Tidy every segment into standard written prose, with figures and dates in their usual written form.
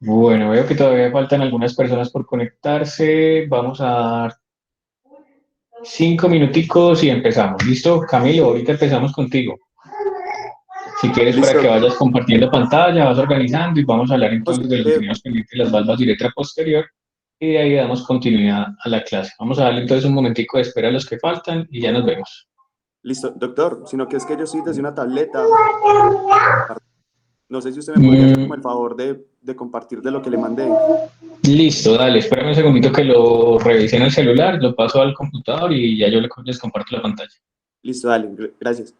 Bueno, veo que todavía faltan algunas personas por conectarse. Vamos a dar 5 minuticos y empezamos. ¿Listo? Camilo, ahorita empezamos contigo. Si quieres, para que Listo. vayas compartiendo pantalla, vas organizando y vamos a hablar José, entonces de lo que teníamos pendiente, las valvas de letra posterior, y de ahí damos continuidad a la clase. Vamos a darle entonces un momentico de espera a los que faltan y ya nos vemos. listo, doctor, sino que es que yo soy desde una tableta. No sé si usted me podría hacer como Mm, el favor de compartir de lo que le mandé. listo, dale, espérame un segundito que lo revise en el celular, lo paso al computador y ya yo les comparto la pantalla. Listo, dale, gracias.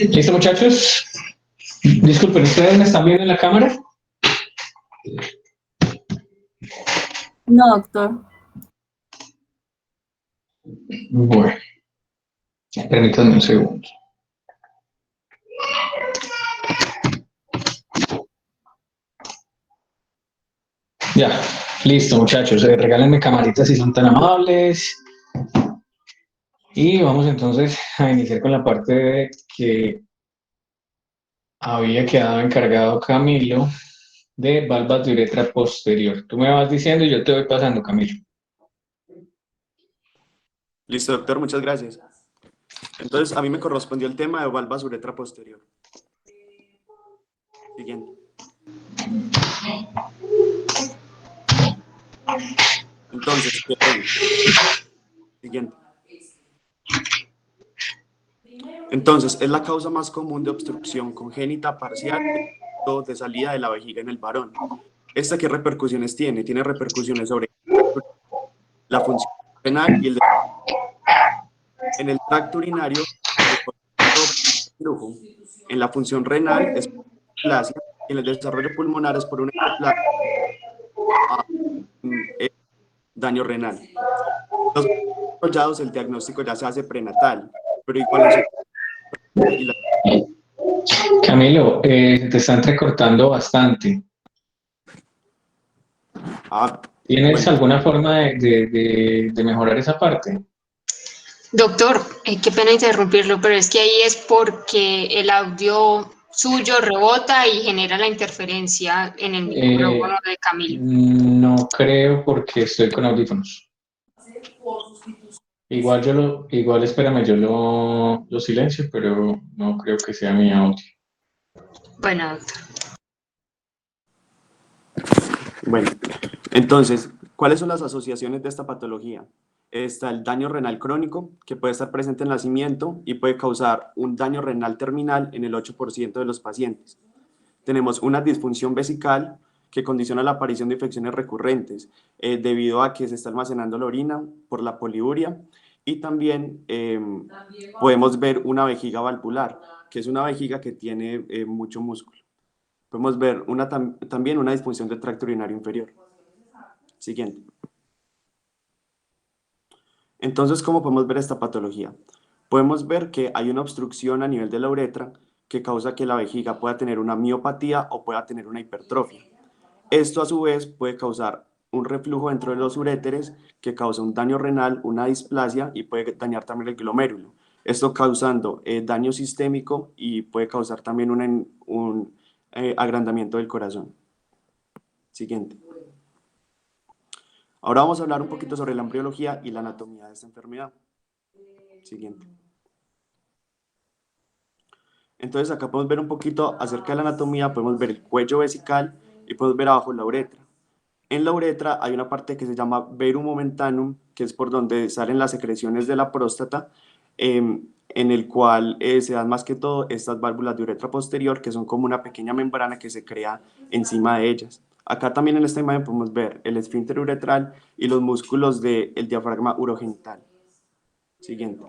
¿Listo, muchachos? Disculpen, ¿ustedes me están viendo en la cámara? No, doctor. Bueno, permítanme un segundo. Ya, listo, muchachos. Regálenme camaritas si son tan amables. Y vamos entonces a iniciar con la parte de que había quedado encargado Camilo de valvas de uretra posterior. Tú me vas diciendo y yo te voy pasando, Camilo. Listo, doctor, muchas gracias. Entonces, a mí me correspondió el tema de valvas uretra posterior. Siguiente. Entonces, ¿qué ven? Siguiente. Entonces, es la causa más común de obstrucción congénita parcial de salida de la vejiga en el varón. ¿Esta qué repercusiones tiene? Tiene repercusiones sobre la función renal y el en el tracto urinario, flujo. En la función renal es displasia y en el desarrollo pulmonar es por una displasia daño renal. Los desarrollados, el diagnóstico ya se hace prenatal, pero igual en su y la... Camilo, te están entrecortando bastante. ¿Tienes Bueno, alguna forma de mejorar esa parte? Doctor, qué pena interrumpirlo, pero es que ahí es porque el audio suyo rebota y genera la interferencia en el micrófono de Camilo. No creo porque estoy con audífonos. Igual espérame, yo lo silencio, pero no creo que sea mi audio. Bueno, doctor. bueno, entonces, ¿cuáles son las asociaciones de esta patología? Está el daño renal crónico, que puede estar presente en nacimiento y puede causar un daño renal terminal en el 8% de los pacientes. Tenemos una disfunción vesical que condiciona la aparición de infecciones recurrentes debido a que se está almacenando la orina por la poliuria y también podemos ver una vejiga valvular, que es una vejiga que tiene mucho músculo. Podemos ver también una disfunción del tracto urinario inferior. Siguiente. Entonces, ¿cómo podemos ver esta patología? Podemos ver que hay una obstrucción a nivel de la uretra que causa que la vejiga pueda tener una miopatía o pueda tener una hipertrofia. Esto a su vez puede causar un reflujo dentro de los uréteres que causa un daño renal, una displasia y puede dañar también el glomérulo. Esto causando daño sistémico y puede causar también un agrandamiento del corazón. Siguiente. Ahora vamos a hablar un poquito sobre la embriología y la anatomía de esta enfermedad. Siguiente. Entonces acá podemos ver un poquito acerca de la anatomía, podemos ver el cuello vesical y podemos ver abajo la uretra. En la uretra hay una parte que se llama verum momentanum, que es por donde salen las secreciones de la próstata, en el cual se dan más que todo estas válvulas de uretra posterior, que son como una pequeña membrana que se crea encima de ellas. Acá también en esta imagen podemos ver el esfínter uretral y los músculos del diafragma urogenital. Siguiente.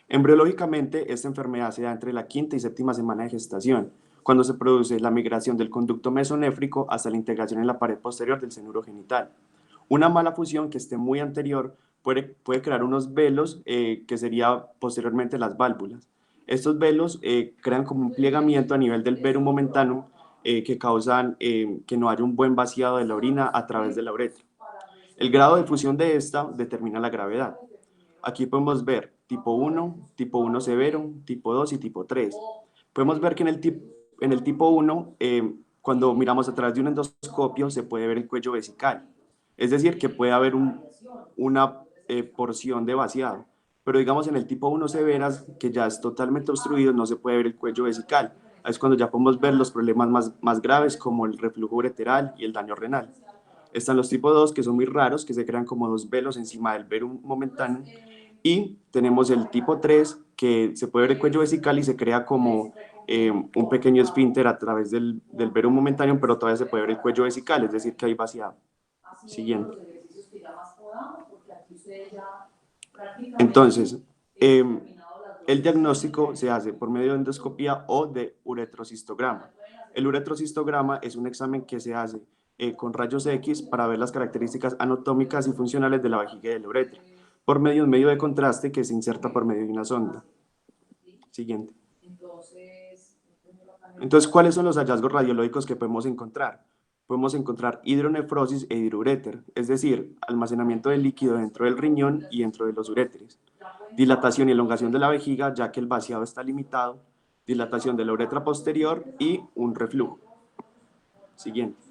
Embriológicamente, esta enfermedad se da entre la quinta y séptima semana de gestación, cuando se produce la migración del conducto mesonéfrico hasta la integración en la pared posterior del seno urogenital. Una mala fusión que esté muy anterior puede crear unos velos que serían posteriormente las válvulas. Estos velos crean como un plegamiento a nivel del verum momentanum que causan que no haya un buen vaciado de la orina a través de la uretra. El grado de fusión de esta determina la gravedad. Aquí podemos ver tipo 1 severo, tipo 2 y tipo 3. Podemos ver que en el tipo 1, cuando miramos a través de un endoscopio, se puede ver el cuello vesical. Es decir, que puede haber una porción de vaciado. Pero digamos en el tipo 1 severas, que ya es totalmente obstruido, no se puede ver el cuello vesical. Es cuando ya podemos ver los problemas más graves como el reflujo ureteral y el daño renal. Están los tipo 2, que son muy raros, que se crean como dos velos encima del verum momentáneo. Y tenemos el tipo 3, que se puede ver el cuello vesical y se crea como un pequeño esfínter a través del verum momentáneo, pero todavía se puede ver el cuello vesical, es decir, que hay vaciado. Siguiente. Entonces, El diagnóstico se hace por medio de endoscopía o de uretrocistograma. El uretrocistograma es un examen que se hace con rayos X para ver las características anatómicas y funcionales de la vejiga y de la uretra, por medio de un medio de contraste que se inserta por medio de una sonda. Siguiente. Entonces, ¿cuáles son los hallazgos radiológicos que podemos encontrar? Podemos encontrar hidronefrosis e hidrouréter, es decir, almacenamiento de líquido dentro del riñón y dentro de los uréteres. Dilatación y elongación de la vejiga, ya que el vaciado está limitado. Dilatación de la uretra posterior y un reflujo. Siguiente.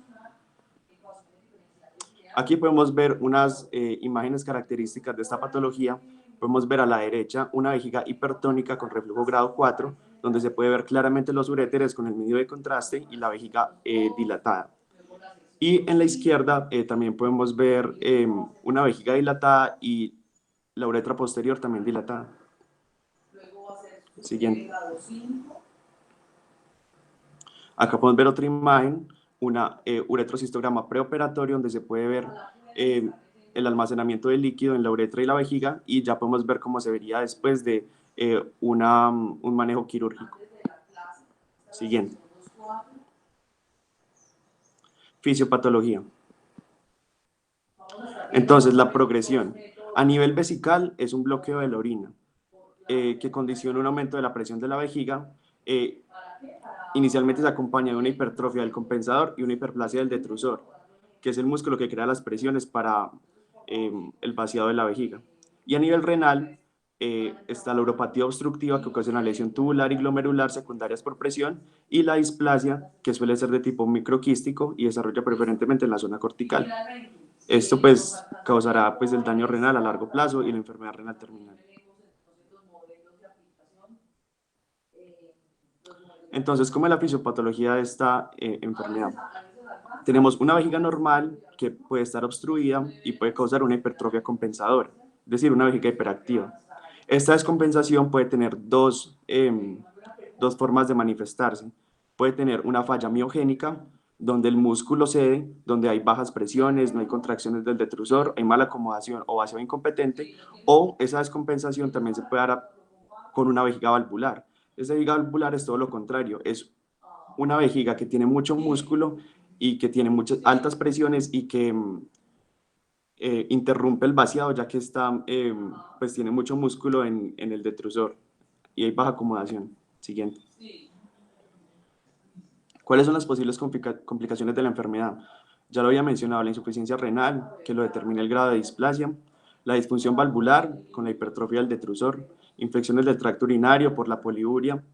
Aquí podemos ver unas imágenes características de esta patología. Podemos ver a la derecha una vejiga hipertónica con reflujo grado 4, donde se puede ver claramente los uréteres con el medio de contraste y la vejiga dilatada. Y en la izquierda también podemos ver una vejiga dilatada y la uretra posterior también dilatada. Siguiente. Acá podemos ver otra imagen, una uretrocistograma preoperatorio donde se puede ver el almacenamiento de líquido en la uretra y la vejiga, y ya podemos ver cómo se vería después de un manejo quirúrgico. Siguiente. Fisiopatología. Entonces, la progresión. A nivel vesical es un bloqueo de la orina que condiciona un aumento de la presión de la vejiga. Inicialmente se acompaña de una hipertrofia del compensador y una hiperplasia del detrusor, que es el músculo que crea las presiones para el vaciado de la vejiga. Y a nivel renal está la uropatía obstructiva, que ocasiona lesión tubular y glomerular secundarias por presión, y la displasia, que suele ser de tipo microquístico y desarrolla preferentemente en la zona cortical. Esto pues causará pues el daño renal a largo plazo y la enfermedad renal terminal. Entonces, ¿cómo es la fisiopatología de esta enfermedad? Tenemos una vejiga normal que puede estar obstruida y puede causar una hipertrofia compensadora, es decir, una vejiga hiperactiva. Esta descompensación puede tener dos formas de manifestarse. Puede tener una falla miogénica, donde el músculo cede, donde hay bajas presiones, no hay contracciones del detrusor, hay mala acomodación o vaciado incompetente, o esa descompensación también se puede dar con una vejiga valvular. Esa vejiga valvular es todo lo contrario, es una vejiga que tiene mucho músculo y que tiene muchas altas presiones y que interrumpe el vaciado, ya que está, pues tiene mucho músculo en el detrusor y hay baja acomodación. Siguiente. ¿Cuáles son las posibles complicaciones de la enfermedad? Ya lo había mencionado, la insuficiencia renal, que lo determina el grado de displasia, la disfunción valvular con la hipertrofia del detrusor, infecciones del tracto urinario por la poliuria,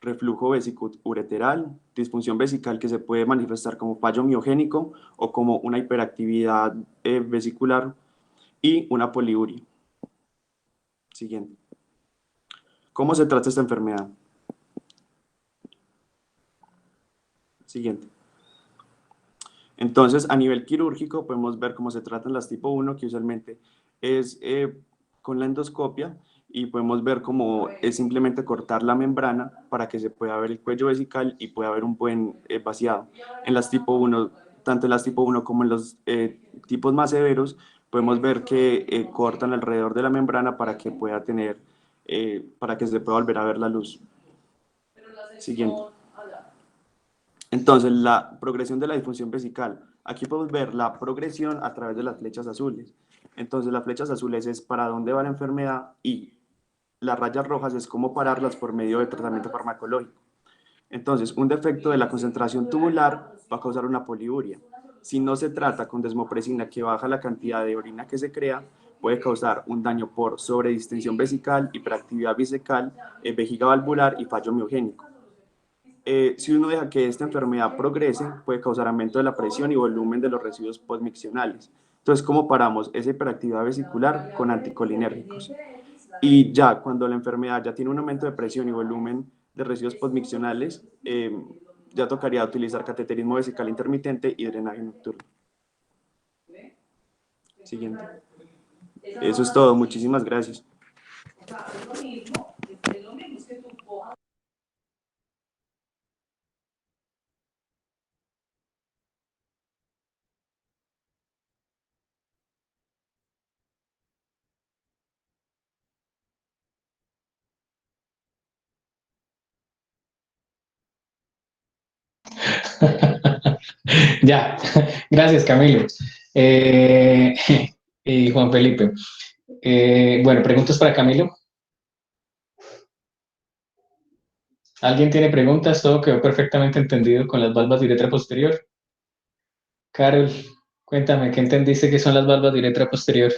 reflujo vesicoureteral, disfunción vesical que se puede manifestar como fallo miogénico o como una hiperactividad vesicular, y una poliuria. Siguiente. ¿Cómo se trata esta enfermedad? Siguiente. Entonces, a nivel quirúrgico, podemos ver cómo se tratan las tipo 1, que usualmente es con la endoscopia, y podemos ver cómo es simplemente cortar la membrana para que se pueda ver el cuello vesical y pueda haber un buen vaciado. En las tipo 1, tanto en las tipo 1 como en los tipos más severos, podemos ver que cortan alrededor de la membrana para que pueda tener, para que se pueda volver a ver la luz. Siguiente. Entonces, la progresión de la disfunción vesical. Aquí podemos ver la progresión a través de las flechas azules. Entonces, las flechas azules es para dónde va la enfermedad y las rayas rojas es cómo pararlas por medio de tratamiento farmacológico. Entonces, un defecto de la concentración tubular va a causar una poliuria. Si no se trata con desmopresina, que baja la cantidad de orina que se crea, puede causar un daño por sobredistensión vesical, hiperactividad vesical, vejiga valvular y fallo miogénico. Si uno deja que esta enfermedad progrese, puede causar aumento de la presión y volumen de los residuos postmiccionales. Entonces, ¿cómo paramos esa hiperactividad vesicular? Con anticolinérgicos. Y ya cuando la enfermedad ya tiene un aumento de presión y volumen de residuos postmiccionales, ya tocaría utilizar cateterismo vesical intermitente y drenaje nocturno. Siguiente. Eso es todo. Muchísimas gracias. Ya, gracias Camilo. Y Juan Felipe. Bueno, preguntas para Camilo. ¿Alguien tiene preguntas? Todo quedó perfectamente entendido con las valvas de uretra posterior. Carol, cuéntame, ¿qué entendiste que son las valvas de uretra posterior?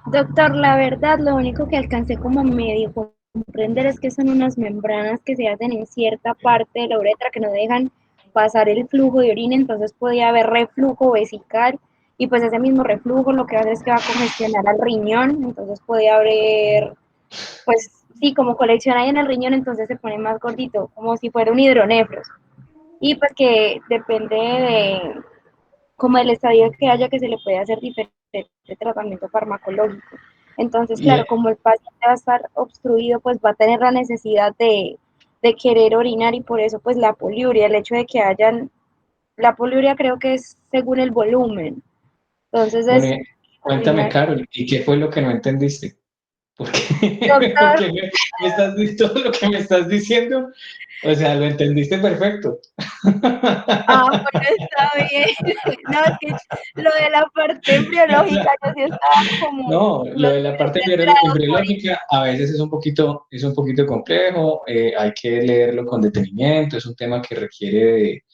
Doctor, la verdad, lo único que alcancé como medio comprender es que son unas membranas que se hacen en cierta parte de la uretra que no dejan pasar el flujo de orina, entonces podía haber reflujo vesical y pues ese mismo reflujo lo que hace es que va a congestionar al riñón, entonces podía haber, pues sí, como colección ahí en el riñón, entonces se pone más gordito, como si fuera un hidronefros. Y pues que depende de como el estadio que haya que se le puede hacer diferente tratamiento farmacológico. Entonces, Y, claro, como el paciente va a estar obstruido, pues va a tener la necesidad de querer orinar y por eso pues la poliuria, el hecho de que hayan, la poliuria creo que es según el volumen, entonces bueno, es cuéntame, orinar. Carol, ¿y qué fue lo que no entendiste? Porque, Doctor, porque me estás todo lo que me estás diciendo, o sea, lo entendiste perfecto. bueno, está bien. No, es que lo de la parte embriológica, yo sí estaba como No, lo los de la parte centrados por embriológica a veces es un poquito complejo, hay que leerlo con detenimiento, es un tema que requiere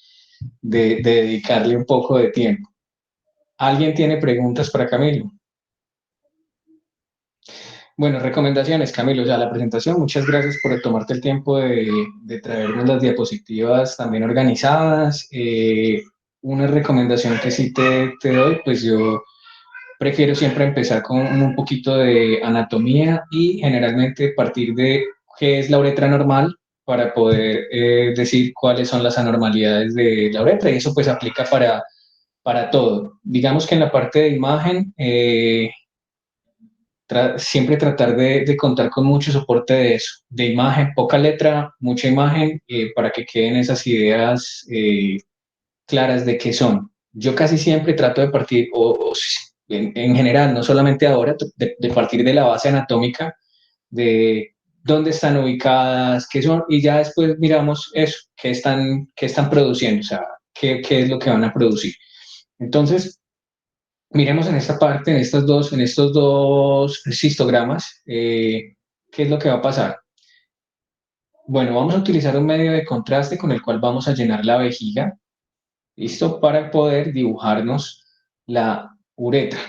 de dedicarle un poco de tiempo. ¿Alguien tiene preguntas para Camilo? Bueno, recomendaciones, Camilo, o sea, la presentación, muchas gracias por tomarte el tiempo de traernos las diapositivas también organizadas. Una recomendación que sí te doy, pues yo prefiero siempre empezar con un poquito de anatomía y generalmente partir de qué es la uretra normal para poder decir cuáles son las anormalidades de la uretra y eso pues aplica para todo. Digamos que en la parte de imagen, siempre tratar de contar con mucho soporte de eso, de imagen, poca letra, mucha imagen, para que queden esas ideas claras de qué son. Yo casi siempre trato de partir, en general, no solamente ahora, de partir de la base anatómica, de dónde están ubicadas, qué son, y ya después miramos eso, qué están produciendo, o sea, qué es lo que van a producir. Entonces, miremos en esta parte, en estos dos cistogramas, qué es lo que va a pasar. Bueno, vamos a utilizar un medio de contraste con el cual vamos a llenar la vejiga. ¿Listo? Para poder dibujarnos la uretra.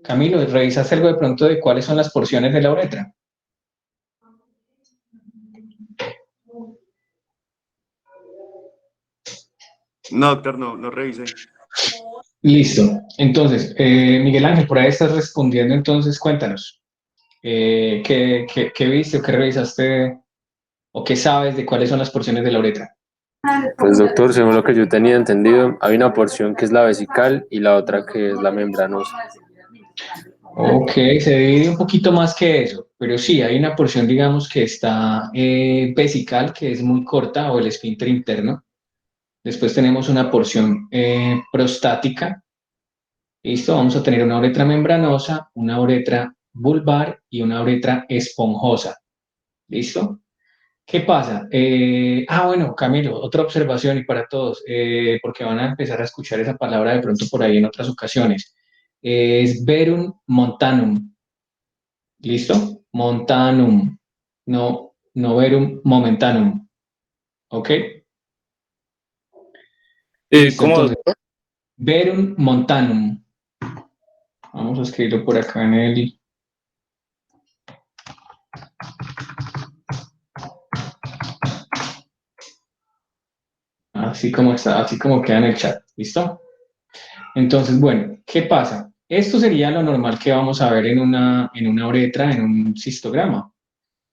Camilo, ¿revisaste algo de pronto de cuáles son las porciones de la uretra? No, doctor, no revisé. Listo. Entonces, Miguel Ángel, por ahí estás respondiendo, entonces cuéntanos. ¿Qué viste o qué revisaste o qué sabes de cuáles son las porciones de la uretra? Pues doctor, según lo que yo tenía entendido, hay una porción que es la vesical y la otra que es la membranosa. Ok, se divide un poquito más que eso, pero sí, hay una porción, digamos, que está vesical, que es muy corta, o el esfínter interno. Después tenemos una porción prostática. Listo, vamos a tener una uretra membranosa, una uretra vulvar y una uretra esponjosa. ¿Listo? ¿Qué pasa? Bueno, Camilo, otra observación y para todos, porque van a empezar a escuchar esa palabra de pronto por ahí en otras ocasiones. Es verum montanum. ¿Listo? Montanum. No verum momentanum. ¿Ok? Listo, ¿Cómo, entonces, doctor? verum montanum. Vamos a escribirlo por acá en el... Así como está, así como queda en el chat. ¿Listo? Entonces, bueno, ¿qué pasa? Esto sería lo normal que vamos a ver en una uretra, en un cistograma.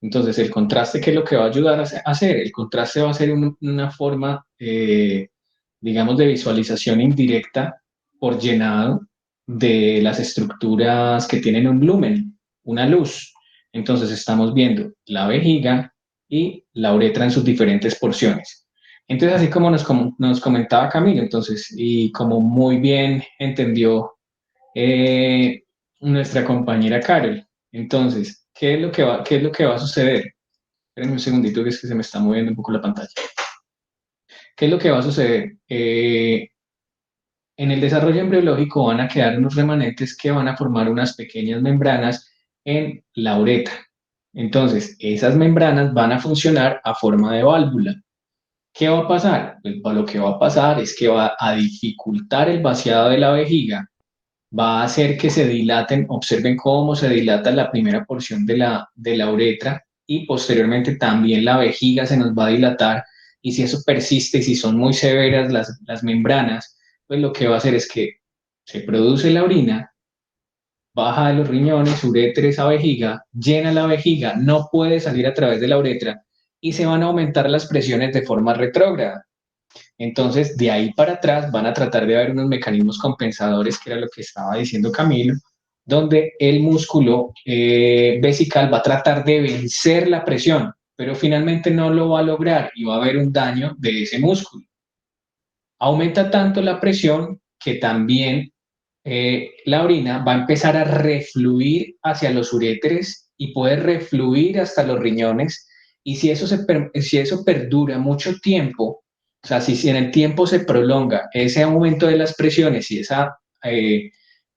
Entonces, el contraste, ¿qué es lo que va a ayudar a hacer? El contraste va a ser una forma, digamos, de visualización indirecta por llenado de las estructuras que tienen un lumen, una luz. Entonces, estamos viendo la vejiga y la uretra en sus diferentes porciones. Entonces, así como nos comentaba Camilo, entonces, y como muy bien entendió nuestra compañera Carol, entonces, ¿qué es lo que va a suceder? Espérenme un segundito que es que se me está moviendo un poco la pantalla. ¿Qué es lo que va a suceder? En el desarrollo embriológico van a quedar unos remanentes que van a formar unas pequeñas membranas en la uretra. Entonces, esas membranas van a funcionar a forma de válvula. ¿Qué va a pasar? Pues lo que va a pasar es que va a dificultar el vaciado de la vejiga, va a hacer que se dilaten, observen cómo se dilata la primera porción de la uretra y posteriormente también la vejiga se nos va a dilatar, y si eso persiste y si son muy severas las membranas, pues lo que va a hacer es que se produce la orina, baja de los riñones, uretres a vejiga, llena la vejiga, no puede salir a través de la uretra y se van a aumentar las presiones de forma retrógrada. Entonces, de ahí para atrás van a tratar de haber unos mecanismos compensadores, que era lo que estaba diciendo Camilo, donde el músculo vesical va a tratar de vencer la presión, pero finalmente no lo va a lograr y va a haber un daño de ese músculo. Aumenta tanto la presión que también la orina va a empezar a refluir hacia los uréteres y puede refluir hasta los riñones. Y si eso perdura mucho tiempo, o sea, si en el tiempo se prolonga ese aumento de las presiones y esa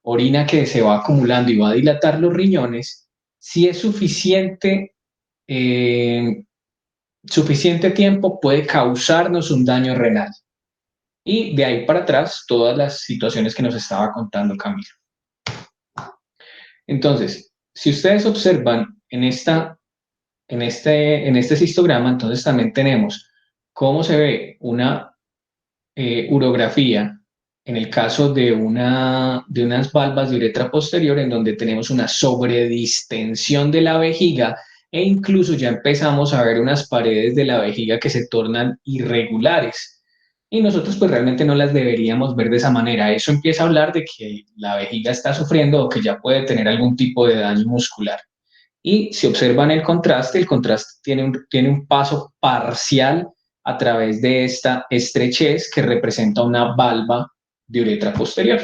orina que se va acumulando y va a dilatar los riñones, si es suficiente tiempo, puede causarnos un daño renal. Y de ahí para atrás, todas las situaciones que nos estaba contando Camilo. Entonces, si ustedes observan en este cistograma, entonces también tenemos cómo se ve una urografía en el caso de unas valvas de uretra posterior, en donde tenemos una sobredistensión de la vejiga e incluso ya empezamos a ver unas paredes de la vejiga que se tornan irregulares. Y nosotros pues realmente no las deberíamos ver de esa manera. Eso empieza a hablar de que la vejiga está sufriendo o que ya puede tener algún tipo de daño muscular. Y si observan el contraste tiene un paso parcial a través de esta estrechez que representa una valva de uretra posterior.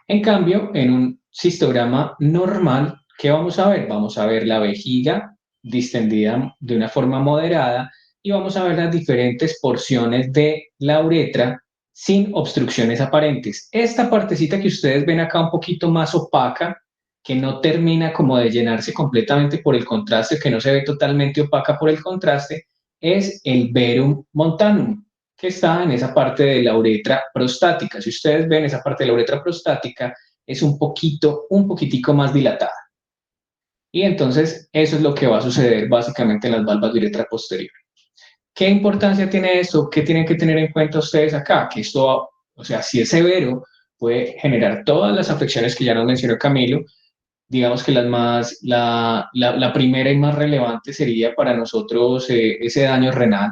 En cambio, en un cistograma normal, ¿qué vamos a ver? Vamos a ver la vejiga distendida de una forma moderada y vamos a ver las diferentes porciones de la uretra sin obstrucciones aparentes. Esta partecita que ustedes ven acá un poquito más opaca, que no termina como de llenarse completamente por el contraste, que no se ve totalmente opaca por el contraste, es el verum montanum, que está en esa parte de la uretra prostática. Si ustedes ven, esa parte de la uretra prostática es un poquitico más dilatada. Y entonces eso es lo que va a suceder básicamente en las valvas de uretra posterior. ¿Qué importancia tiene esto? ¿Qué tienen que tener en cuenta ustedes acá? Que esto, o sea, si es severo, puede generar todas las afecciones que ya nos mencionó Camilo. Digamos que la primera y más relevante sería para nosotros ese daño renal,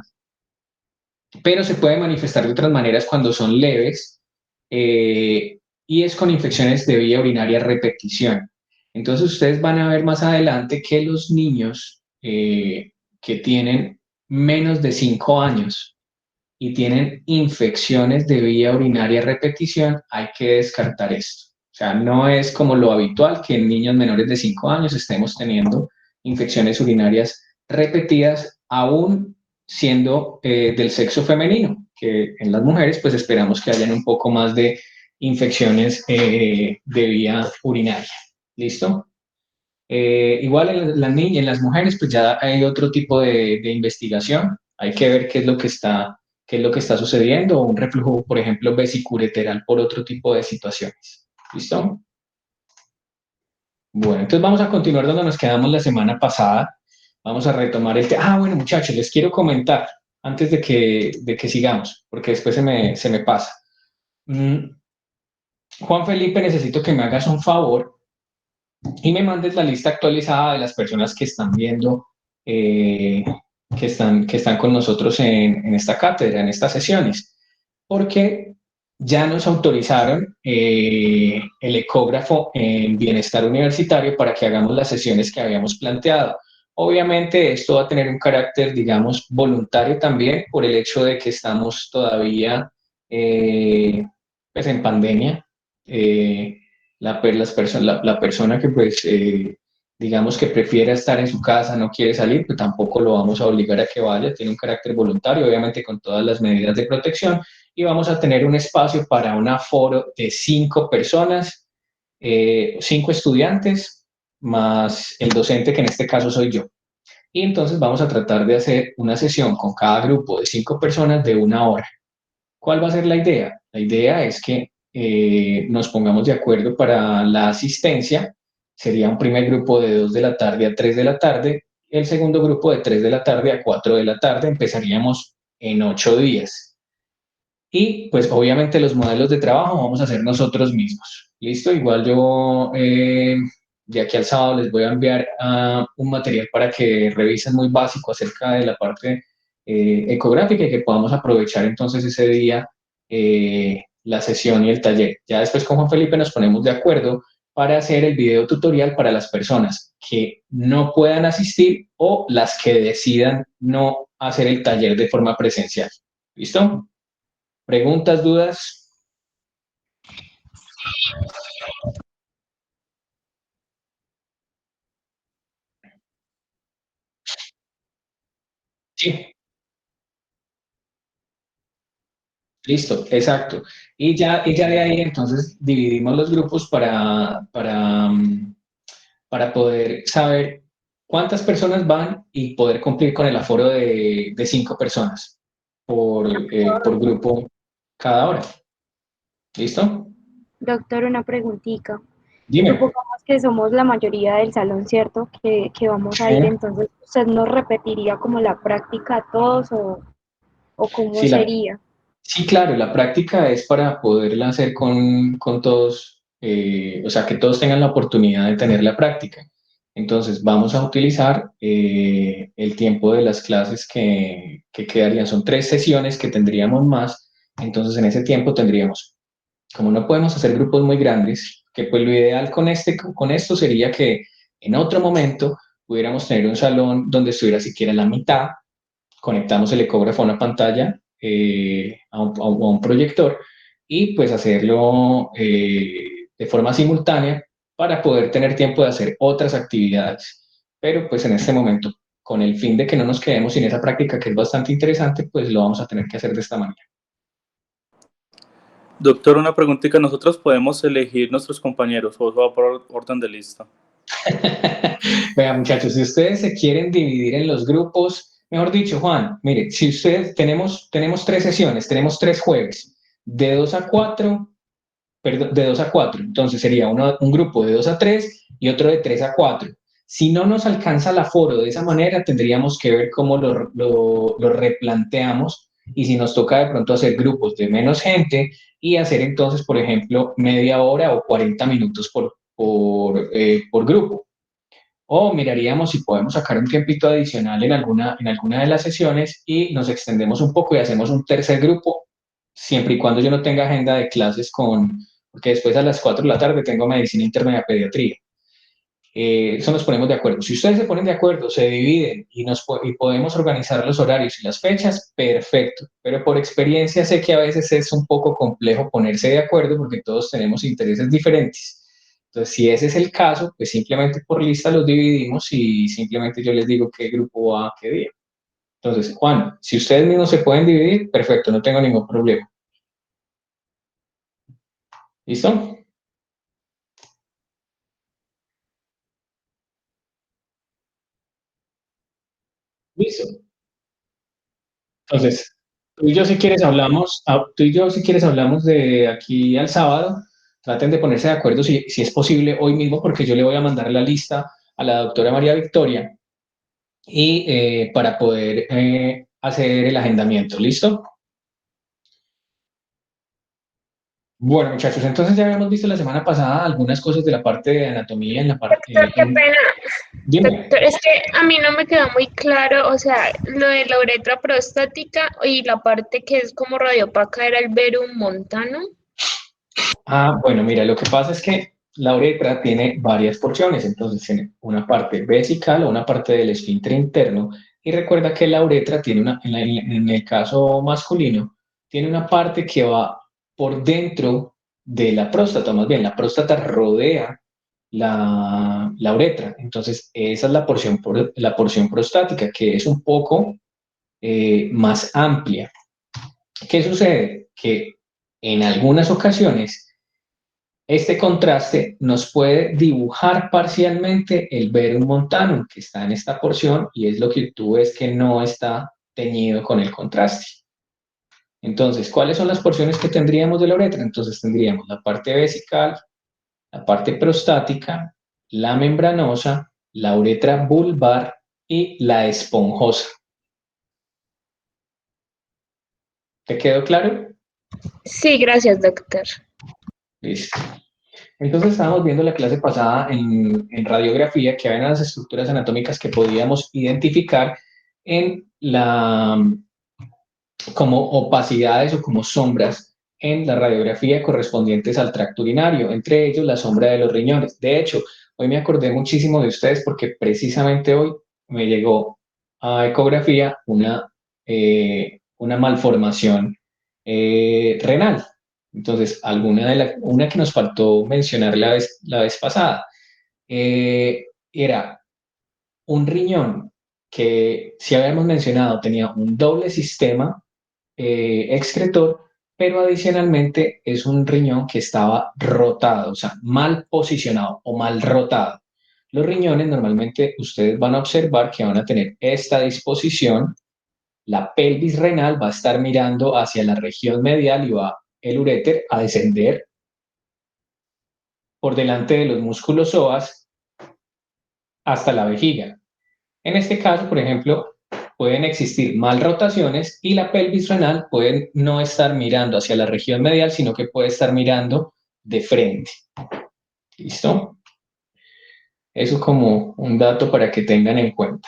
pero se puede manifestar de otras maneras cuando son leves, y es con infecciones de vía urinaria a repetición. Entonces ustedes van a ver más adelante que los niños que tienen menos de 5 años y tienen infecciones de vía urinaria a repetición, hay que descartar esto. O sea, no es como lo habitual que en niños menores de 5 años estemos teniendo infecciones urinarias repetidas, aún siendo del sexo femenino, que en las mujeres pues esperamos que hayan un poco más de infecciones de vía urinaria. ¿Listo? Igual en las mujeres pues ya hay otro tipo de investigación, hay que ver qué es lo que está sucediendo, o un reflujo, por ejemplo, vesicureteral por otro tipo de situaciones. ¿Listo? Bueno, entonces vamos a continuar donde nos quedamos la semana pasada. Vamos a retomar el tema. Bueno, muchachos, les quiero comentar antes de que sigamos, porque después se me pasa. Juan Felipe, necesito que me hagas un favor y me mandes la lista actualizada de las personas que están viendo, que están con nosotros en esta cátedra, en estas sesiones, porque ya nos autorizaron el ecógrafo en bienestar universitario para que hagamos las sesiones que habíamos planteado. Obviamente esto va a tener un carácter, digamos, voluntario también por el hecho de que estamos todavía pues en pandemia. La persona que pues digamos que prefiera estar en su casa, no quiere salir, pues tampoco lo vamos a obligar a que vaya, tiene un carácter voluntario, obviamente con todas las medidas de protección, y vamos a tener un espacio para un aforo de 5 personas, 5 estudiantes, más el docente, que en este caso soy yo. Y entonces vamos a tratar de hacer una sesión con cada grupo de 5 personas de 1 hora. ¿Cuál va a ser la idea? La idea es que nos pongamos de acuerdo para la asistencia. Sería un primer grupo de 2 de la tarde a 3 de la tarde, el segundo grupo de 3 de la tarde a 4 de la tarde. Empezaríamos en 8 días. Y pues obviamente los modelos de trabajo vamos a hacer nosotros mismos. ¿Listo? Igual yo de aquí al sábado les voy a enviar un material para que revisen muy básico acerca de la parte ecográfica y que podamos aprovechar entonces ese día la sesión y el taller. Ya después con Juan Felipe nos ponemos de acuerdo para hacer el video tutorial para las personas que no puedan asistir o las que decidan no hacer el taller de forma presencial. ¿Listo? ¿Preguntas, dudas? Sí, listo, exacto. Y ya de ahí entonces dividimos los grupos para poder saber cuántas personas van y poder cumplir con el aforo de 5 personas por grupo cada hora. ¿Listo? Doctor, una preguntita. Dime. Supongamos que somos la mayoría del salón, ¿cierto? Que vamos a ir, Sí, entonces, ¿usted nos repetiría como la práctica a todos o cómo sí, sería? sí, claro, la práctica es para poderla hacer con todos, o sea, que todos tengan la oportunidad de tener la práctica. Entonces, vamos a utilizar el tiempo de las clases que quedarían. Son 3 sesiones que tendríamos más. Entonces, en ese tiempo tendríamos, como no podemos hacer grupos muy grandes, que pues lo ideal con esto sería que en otro momento pudiéramos tener un salón donde estuviera siquiera la mitad, conectamos el ecógrafo a una pantalla, a un proyector, y pues hacerlo de forma simultánea para poder tener tiempo de hacer otras actividades. Pero pues en este momento, con el fin de que no nos quedemos sin esa práctica que es bastante interesante, pues lo vamos a tener que hacer de esta manera. Doctor, una preguntita. ¿Nosotros podemos elegir nuestros compañeros o eso va por orden de lista? Vean, muchachos, si ustedes se quieren dividir en los grupos, mejor dicho, Juan, mire, si ustedes tenemos 3 sesiones, tenemos 3 jueves, de 2 a 4, perdón, de 2 a 4. Entonces sería un grupo de 2 a 3 y otro de 3 a 4. Si no nos alcanza el aforo de esa manera, tendríamos que ver cómo lo replanteamos y si nos toca de pronto hacer grupos de menos gente y hacer entonces, por ejemplo, media hora o 40 minutos por grupo. O miraríamos si podemos sacar un tiempito adicional en alguna de las sesiones y nos extendemos un poco y hacemos un tercer grupo, siempre y cuando yo no tenga agenda de clases porque después a las 4 de la tarde tengo medicina interna y pediatría. Eso nos ponemos de acuerdo. Si ustedes se ponen de acuerdo, se dividen y podemos organizar los horarios y las fechas, perfecto. Pero por experiencia sé que a veces es un poco complejo ponerse de acuerdo porque todos tenemos intereses diferentes. Entonces, si ese es el caso, pues simplemente por lista los dividimos y simplemente yo les digo qué grupo va a qué día. Entonces, Juan, si ustedes mismos se pueden dividir, perfecto, no tengo ningún problema. ¿Listo? Listo. Entonces, tú y yo si quieres hablamos de aquí al sábado. Traten de ponerse de acuerdo si es posible hoy mismo, porque yo le voy a mandar la lista a la doctora María Victoria y para poder hacer el agendamiento. ¿Listo? Bueno, muchachos, entonces ya habíamos visto la semana pasada algunas cosas de la parte de anatomía en la parte. Doctor, qué pena. Dime. Doctor, es que a mí no me quedó muy claro, o sea, lo de la uretra prostática y la parte que es como radiopaca era el verum montano. Bueno, mira, lo que pasa es que la uretra tiene varias porciones, entonces tiene una parte vesical o una parte del esfínter interno, y recuerda que la uretra tiene en el caso masculino, tiene una parte que va por dentro de la próstata, más bien la próstata rodea la uretra. Entonces, esa es la porción prostática, que es un poco más amplia. ¿Qué sucede? Que en algunas ocasiones este contraste nos puede dibujar parcialmente el verum montanum que está en esta porción, y es lo que tú ves que no está teñido con el contraste. Entonces, ¿cuáles son las porciones que tendríamos de la uretra? Entonces tendríamos la parte vesical, la parte prostática, la membranosa, la uretra vulvar y la esponjosa. ¿Te quedó claro? Sí, gracias, doctor. Listo. Entonces estábamos viendo la clase pasada en radiografía que había unas estructuras anatómicas que podíamos identificar en como opacidades o como sombras en la radiografía correspondientes al tracto urinario, entre ellos la sombra de los riñones. De hecho, hoy me acordé muchísimo de ustedes porque precisamente hoy me llegó a ecografía una malformación renal. Entonces, una que nos faltó mencionar la vez pasada era un riñón que, si habíamos mencionado, tenía un doble sistema excretor, pero adicionalmente es un riñón que estaba rotado, o sea, mal posicionado o mal rotado. Los riñones normalmente ustedes van a observar que van a tener esta disposición. La pelvis renal va a estar mirando hacia la región medial y va el uréter a descender por delante de los músculos psoas hasta la vejiga. En este caso, por ejemplo, pueden existir mal rotaciones y la pelvis renal puede no estar mirando hacia la región medial, sino que puede estar mirando de frente. ¿Listo? Eso como un dato para que tengan en cuenta.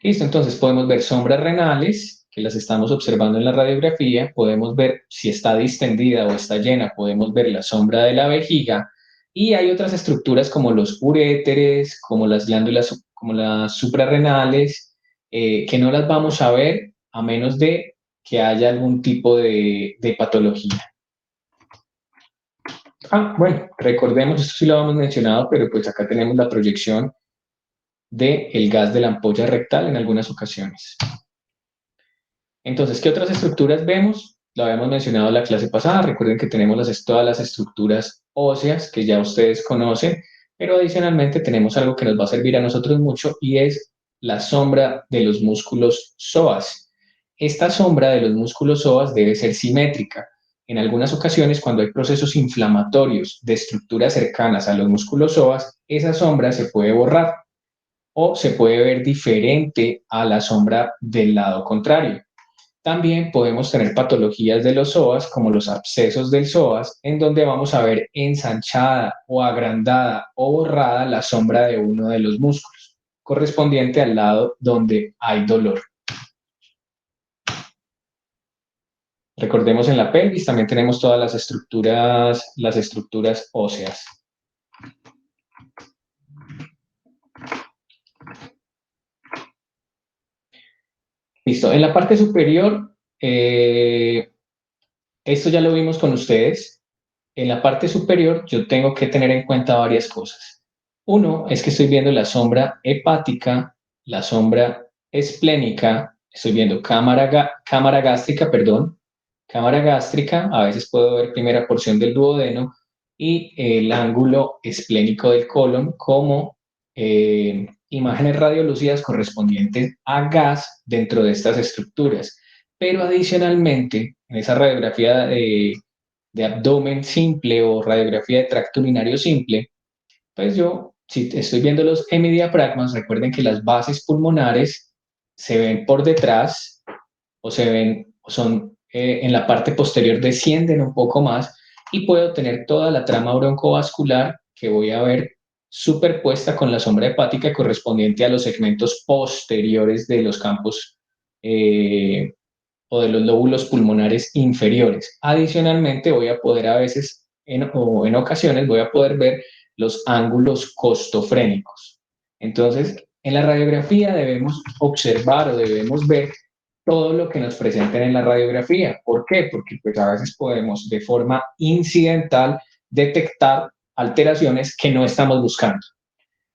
Listo, entonces podemos ver sombras renales, que las estamos observando en la radiografía, podemos ver si está distendida o está llena, podemos ver la sombra de la vejiga, y hay otras estructuras como los uréteres, como las glándulas, como las suprarrenales, que no las vamos a ver a menos de que haya algún tipo de patología. Bueno, recordemos, esto sí lo hemos mencionado, pero pues acá tenemos la proyección del gas de la ampolla rectal en algunas ocasiones. Entonces, ¿qué otras estructuras vemos? Lo habíamos mencionado en la clase pasada. Recuerden que tenemos todas las estructuras óseas que ya ustedes conocen, pero adicionalmente tenemos algo que nos va a servir a nosotros mucho y es la sombra de los músculos psoas. Esta sombra de los músculos psoas debe ser simétrica. En algunas ocasiones, cuando hay procesos inflamatorios de estructuras cercanas a los músculos psoas, esa sombra se puede borrar o se puede ver diferente a la sombra del lado contrario. También podemos tener patologías de los psoas, como los abscesos del psoas, en donde vamos a ver ensanchada o agrandada o borrada la sombra de uno de los músculos, correspondiente al lado donde hay dolor. Recordemos, en la pelvis también tenemos todas las estructuras óseas. Listo. En la parte superior, esto ya lo vimos con ustedes. En la parte superior yo tengo que tener en cuenta varias cosas. Uno es que estoy viendo la sombra hepática, la sombra esplénica, estoy viendo cámara gástrica, a veces puedo ver primera porción del duodeno y el ángulo esplénico del colon como imágenes radiolúcidas correspondientes a gas dentro de estas estructuras. Pero adicionalmente, en esa radiografía de abdomen simple o radiografía de tracto urinario simple, pues yo, si estoy viendo los hemidiafragmas, recuerden que las bases pulmonares se ven por detrás o son en la parte posterior, descienden un poco más y puedo tener toda la trama broncovascular que voy a ver superpuesta con la sombra hepática correspondiente a los segmentos posteriores de los campos o de los lóbulos pulmonares inferiores. Adicionalmente, voy a poder a veces, o en ocasiones, voy a poder ver los ángulos costofrénicos. Entonces, en la radiografía debemos observar o debemos ver todo lo que nos presenten en la radiografía. ¿Por qué? Porque pues a veces podemos de forma incidental detectar alteraciones que no estamos buscando.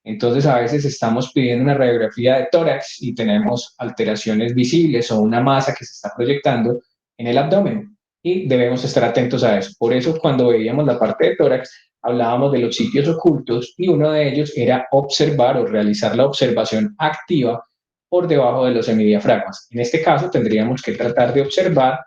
Entonces, a veces estamos pidiendo una radiografía de tórax y tenemos alteraciones visibles o una masa que se está proyectando en el abdomen y debemos estar atentos a eso. Por eso, cuando veíamos la parte de tórax, hablábamos de los sitios ocultos y uno de ellos era observar o realizar la observación activa por debajo de los semidiafragmas. En este caso, tendríamos que tratar de observar,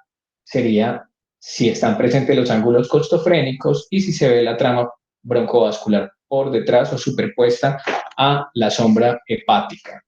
sería si están presentes los ángulos costofrénicos y si se ve la trama broncovascular por detrás o superpuesta a la sombra hepática.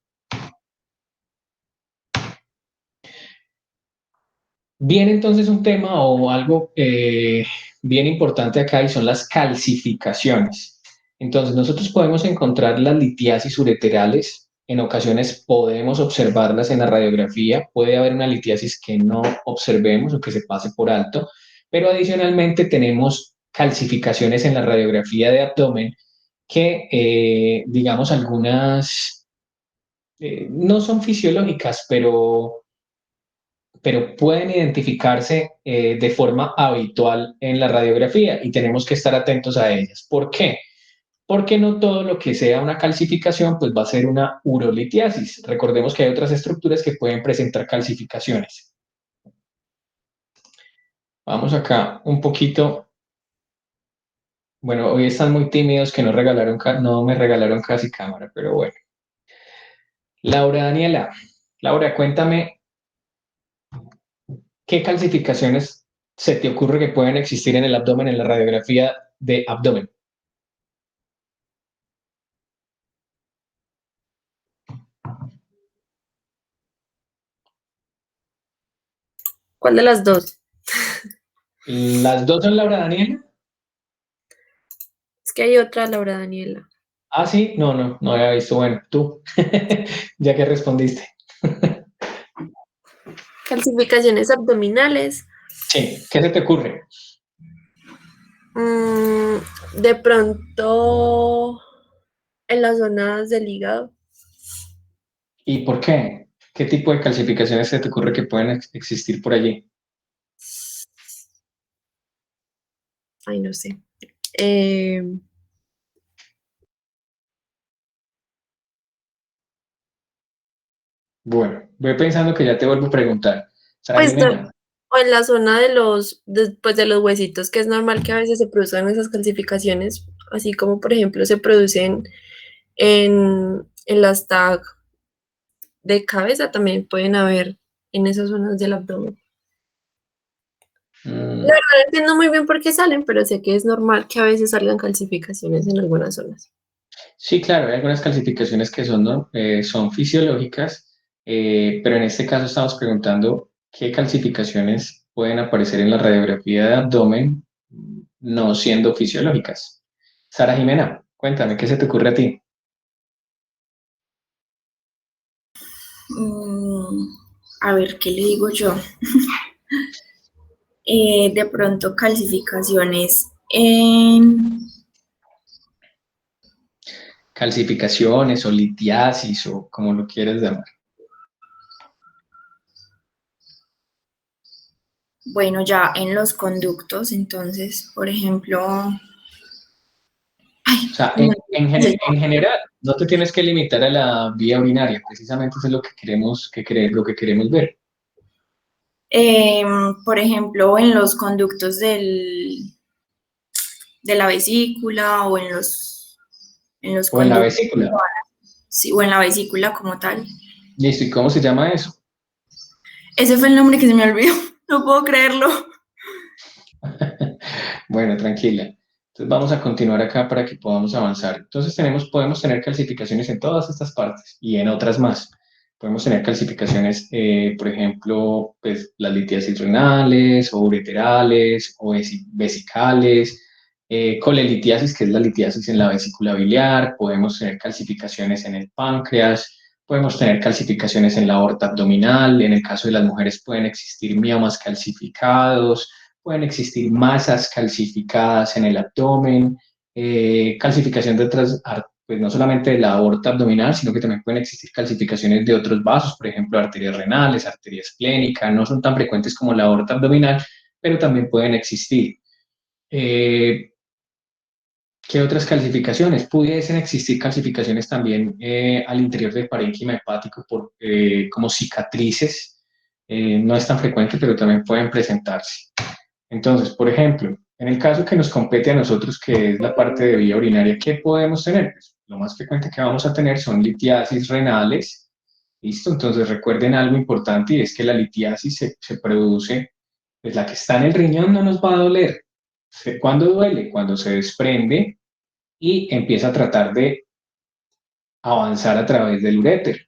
Viene entonces un tema o algo bien importante acá y son las calcificaciones. Entonces nosotros podemos encontrar las litiasis ureterales, en ocasiones podemos observarlas en la radiografía, puede haber una litiasis que no observemos o que se pase por alto, pero adicionalmente tenemos calcificaciones en la radiografía de abdomen que, digamos, algunas no son fisiológicas, pero pueden identificarse de forma habitual en la radiografía y tenemos que estar atentos a ellas. ¿Por qué? Porque no todo lo que sea una calcificación pues va a ser una urolitiasis. Recordemos que hay otras estructuras que pueden presentar calcificaciones. Vamos acá un poquito. Bueno, hoy están muy tímidos que no me regalaron casi cámara, pero bueno. Laura Daniela. Laura, cuéntame, ¿qué calcificaciones se te ocurre que pueden existir en el abdomen en la radiografía de abdomen? ¿Cuál de las dos? ¿Las dos son Laura Daniela? Es que hay otra Laura Daniela. Ah, sí, no había visto. Bueno, tú, ya que respondiste. Calcificaciones abdominales. Sí, ¿qué se te ocurre? De pronto en las zonas del hígado. ¿Y por qué? ¿Qué tipo de calcificaciones se te ocurre que pueden existir por allí? Ay, no sé. Bueno, voy pensando que ya te vuelvo a preguntar. Sara Pues Jimena, o en la zona de los huesitos, que es normal que a veces se produzcan esas calcificaciones, así como por ejemplo se producen en las TAG de cabeza, también pueden haber en esas zonas del abdomen. mm, No entiendo muy bien por qué salen, pero sé que es normal que a veces salgan calcificaciones en algunas zonas. sí, claro, hay algunas calcificaciones que son, ¿no? Son fisiológicas, pero en este caso estamos preguntando qué calcificaciones pueden aparecer en la radiografía de abdomen no siendo fisiológicas. Sara Jimena, cuéntame, ¿qué se te ocurre a ti? A ver, ¿qué le digo yo? De pronto calcificaciones en... Calcificaciones o litiasis o como lo quieras llamar. Bueno, ya en los conductos, entonces, por ejemplo... O sea, en general, no te tienes que limitar a la vía urinaria, precisamente eso es lo que lo que queremos ver. por ejemplo, en los conductos de la vesícula o en los O en la conductos, vesícula. sí, o en la vesícula como tal. Listo, ¿y cómo se llama eso? Ese fue el nombre que se me olvidó, no puedo creerlo. Bueno, tranquila. Entonces vamos a continuar acá para que podamos avanzar. Entonces podemos tener calcificaciones en todas estas partes y en otras más. Podemos tener calcificaciones, por ejemplo, pues, las litiasis renales o ureterales o vesicales, colelitiasis, que es la litiasis en la vesícula biliar. Podemos tener calcificaciones en el páncreas. Podemos tener calcificaciones en la aorta abdominal. En el caso de las mujeres pueden existir miomas calcificados. Pueden existir masas calcificadas en el abdomen, calcificación de otras, pues no solamente de la aorta abdominal, sino que también pueden existir calcificaciones de otros vasos, por ejemplo, arterias renales, arterias esplénicas, no son tan frecuentes como la aorta abdominal, pero también pueden existir. ¿Qué otras calcificaciones? Pudiesen existir calcificaciones también al interior del parénquima hepático como cicatrices. No es tan frecuente, pero también pueden presentarse. Entonces, por ejemplo, en el caso que nos compete a nosotros, que es la parte de vía urinaria, ¿qué podemos tener? Pues, lo más frecuente que vamos a tener son litiasis renales. ¿Listo? Entonces recuerden algo importante y es que la litiasis se produce, pues la que está en el riñón no nos va a doler. ¿Cuándo duele? Cuando se desprende y empieza a tratar de avanzar a través del uréter.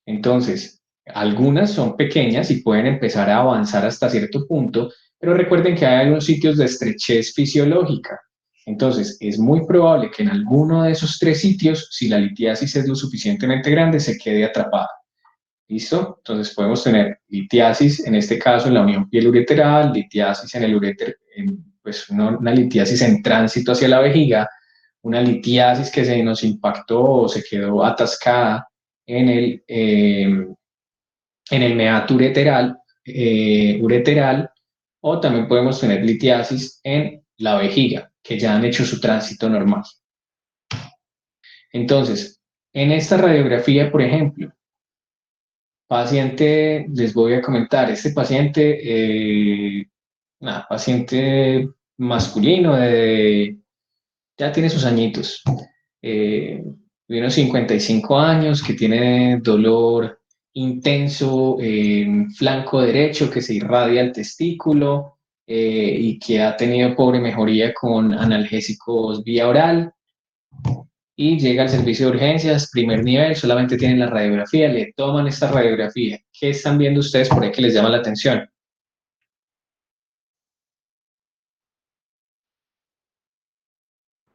Entonces, algunas son pequeñas y pueden empezar a avanzar hasta cierto punto, pero recuerden que hay algunos sitios de estrechez fisiológica. Entonces, es muy probable que en alguno de esos 3 sitios, si la litiasis es lo suficientemente grande, se quede atrapada. ¿Listo? Entonces podemos tener litiasis, en este caso en la unión piel-ureteral, litiasis en el uréter, pues una litiasis en tránsito hacia la vejiga, una litiasis que se nos impactó o se quedó atascada en el meato ureteral, o también podemos tener litiasis en la vejiga, que ya han hecho su tránsito normal. Entonces, en esta radiografía, por ejemplo, paciente, les voy a comentar, este paciente, paciente masculino, ya tiene sus añitos, de unos 55 años, que tiene dolor intenso en flanco derecho que se irradia al testículo y que ha tenido pobre mejoría con analgésicos vía oral. Y llega al servicio de urgencias, primer nivel, solamente tienen la radiografía, le toman esta radiografía. ¿Qué están viendo ustedes por ahí que les llama la atención?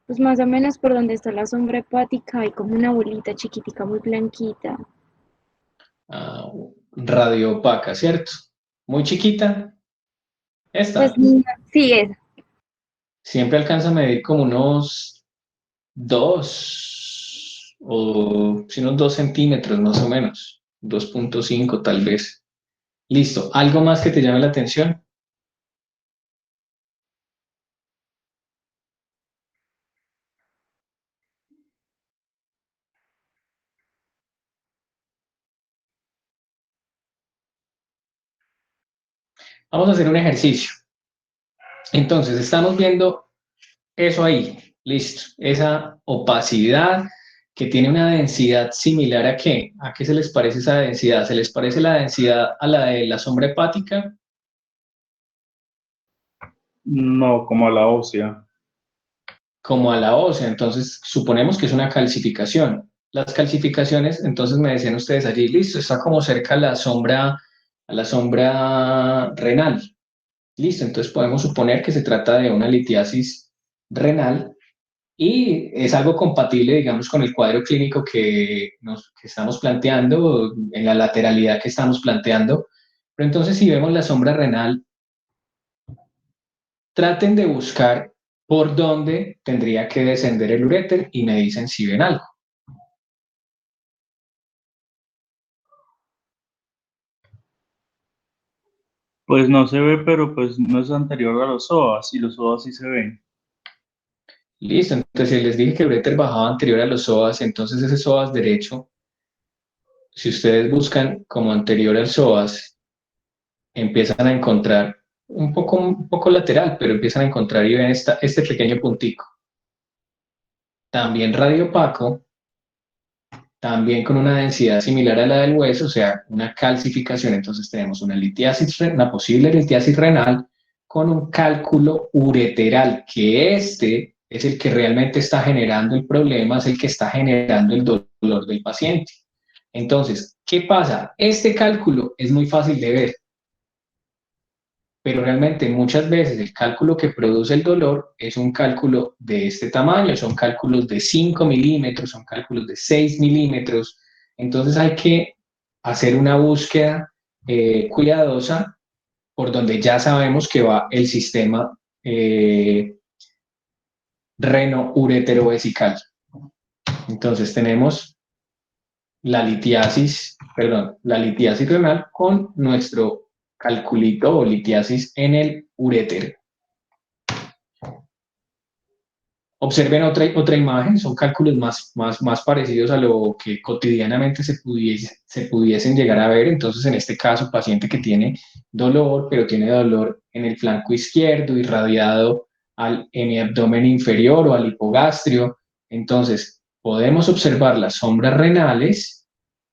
Pues más o menos por donde está la sombra hepática hay como una bolita chiquitica muy blanquita. Radiopaca, ¿cierto? Muy chiquita. Pues Esta. sí, es. Siempre alcanza a medir como unos 2 o si unos 2 centímetros más o menos. 2.5 tal vez. Listo. ¿Algo más que te llame la atención? Vamos a hacer un ejercicio. Entonces, estamos viendo eso ahí, listo. Esa opacidad que tiene una densidad similar ¿a qué? ¿A qué se les parece esa densidad? ¿Se les parece la densidad a la de la sombra hepática? No, como a la ósea. Como a la ósea, entonces suponemos que es una calcificación. Las calcificaciones, entonces me decían ustedes allí, listo, está como cerca a la sombra renal. Listo, entonces podemos suponer que se trata de una litiasis renal y es algo compatible, digamos, con el cuadro clínico que estamos planteando, en la lateralidad que estamos planteando. Pero entonces, si vemos la sombra renal, traten de buscar por dónde tendría que descender el uréter y me dicen si ven algo. Pues no se ve, pero pues no es anterior a los psoas, y los psoas sí se ven. Listo, entonces si les dije que el uréter bajaba anterior a los psoas, entonces ese psoas derecho, si ustedes buscan como anterior al psoas, empiezan a encontrar un poco lateral, pero empiezan a encontrar y ven este pequeño puntico. También radiopaco, también con una densidad similar a la del hueso, o sea, una calcificación. Entonces tenemos una posible litiasis renal con un cálculo ureteral, que este es el que realmente está generando el problema, es el que está generando el dolor del paciente. Entonces, ¿qué pasa? Este cálculo es muy fácil de ver, pero realmente muchas veces el cálculo que produce el dolor es un cálculo de este tamaño, son cálculos de 5 milímetros, son cálculos de 6 milímetros, entonces hay que hacer una búsqueda cuidadosa por donde ya sabemos que va el sistema reno-ureterovesical. Entonces tenemos la litiasis renal con nuestro calculito o litiasis en el uréter. Observen otra imagen, son cálculos más parecidos a lo que cotidianamente se pudiesen llegar a ver. Entonces, en este caso, paciente que tiene dolor, pero tiene dolor en el flanco izquierdo, irradiado al hemiabdomen inferior o al hipogastrio. Entonces, podemos observar las sombras renales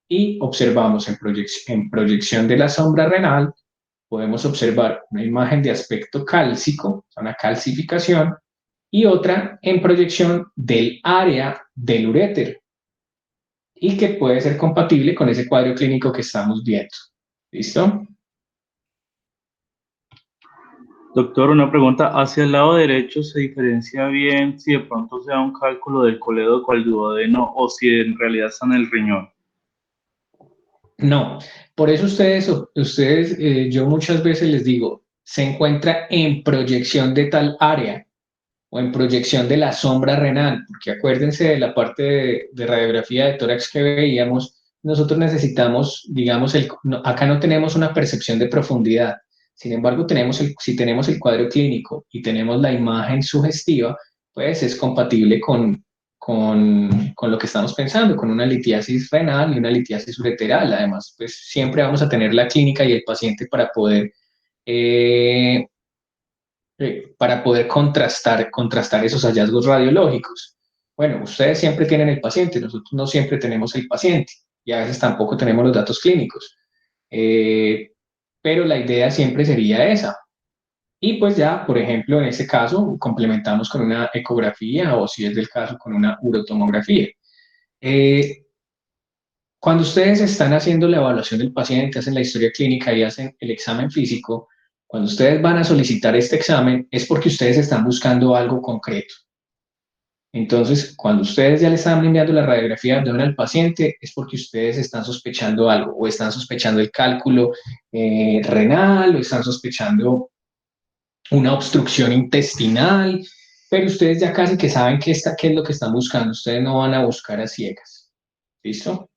y observamos en proyección de la sombra renal, podemos observar una imagen de aspecto cálcico, una calcificación, y otra en proyección del área del uréter y que puede ser compatible con ese cuadro clínico que estamos viendo. ¿Listo? Doctor, una pregunta. ¿Hacia el lado derecho se diferencia bien si de pronto sea un cálculo del colédoco al duodeno o si en realidad está en el riñón? No, por eso yo muchas veces les digo, se encuentra en proyección de tal área o en proyección de la sombra renal, porque acuérdense de la parte de radiografía de tórax que veíamos, nosotros necesitamos, digamos, acá no tenemos una percepción de profundidad, sin embargo, si tenemos el cuadro clínico y tenemos la imagen sugestiva, pues es compatible con lo que estamos pensando, con una litiasis renal y una litiasis ureteral. Además, pues siempre vamos a tener la clínica y el paciente eh, para poder contrastar esos hallazgos radiológicos. Bueno, ustedes siempre tienen el paciente, nosotros no siempre tenemos el paciente y a veces tampoco tenemos los datos clínicos. Pero la idea siempre sería esa. Y pues ya, por ejemplo, en este caso, complementamos con una ecografía o si es del caso, con una urotomografía. Cuando ustedes están haciendo la evaluación del paciente, hacen la historia clínica y hacen el examen físico, cuando ustedes van a solicitar este examen es porque ustedes están buscando algo concreto. Entonces, cuando ustedes ya le están enviando la radiografía abdominal al paciente, es porque ustedes están sospechando algo, o están sospechando el cálculo renal, o están sospechando una obstrucción intestinal, pero ustedes ya casi que saben qué es lo que están buscando. Ustedes no van a buscar a ciegas. ¿Listo?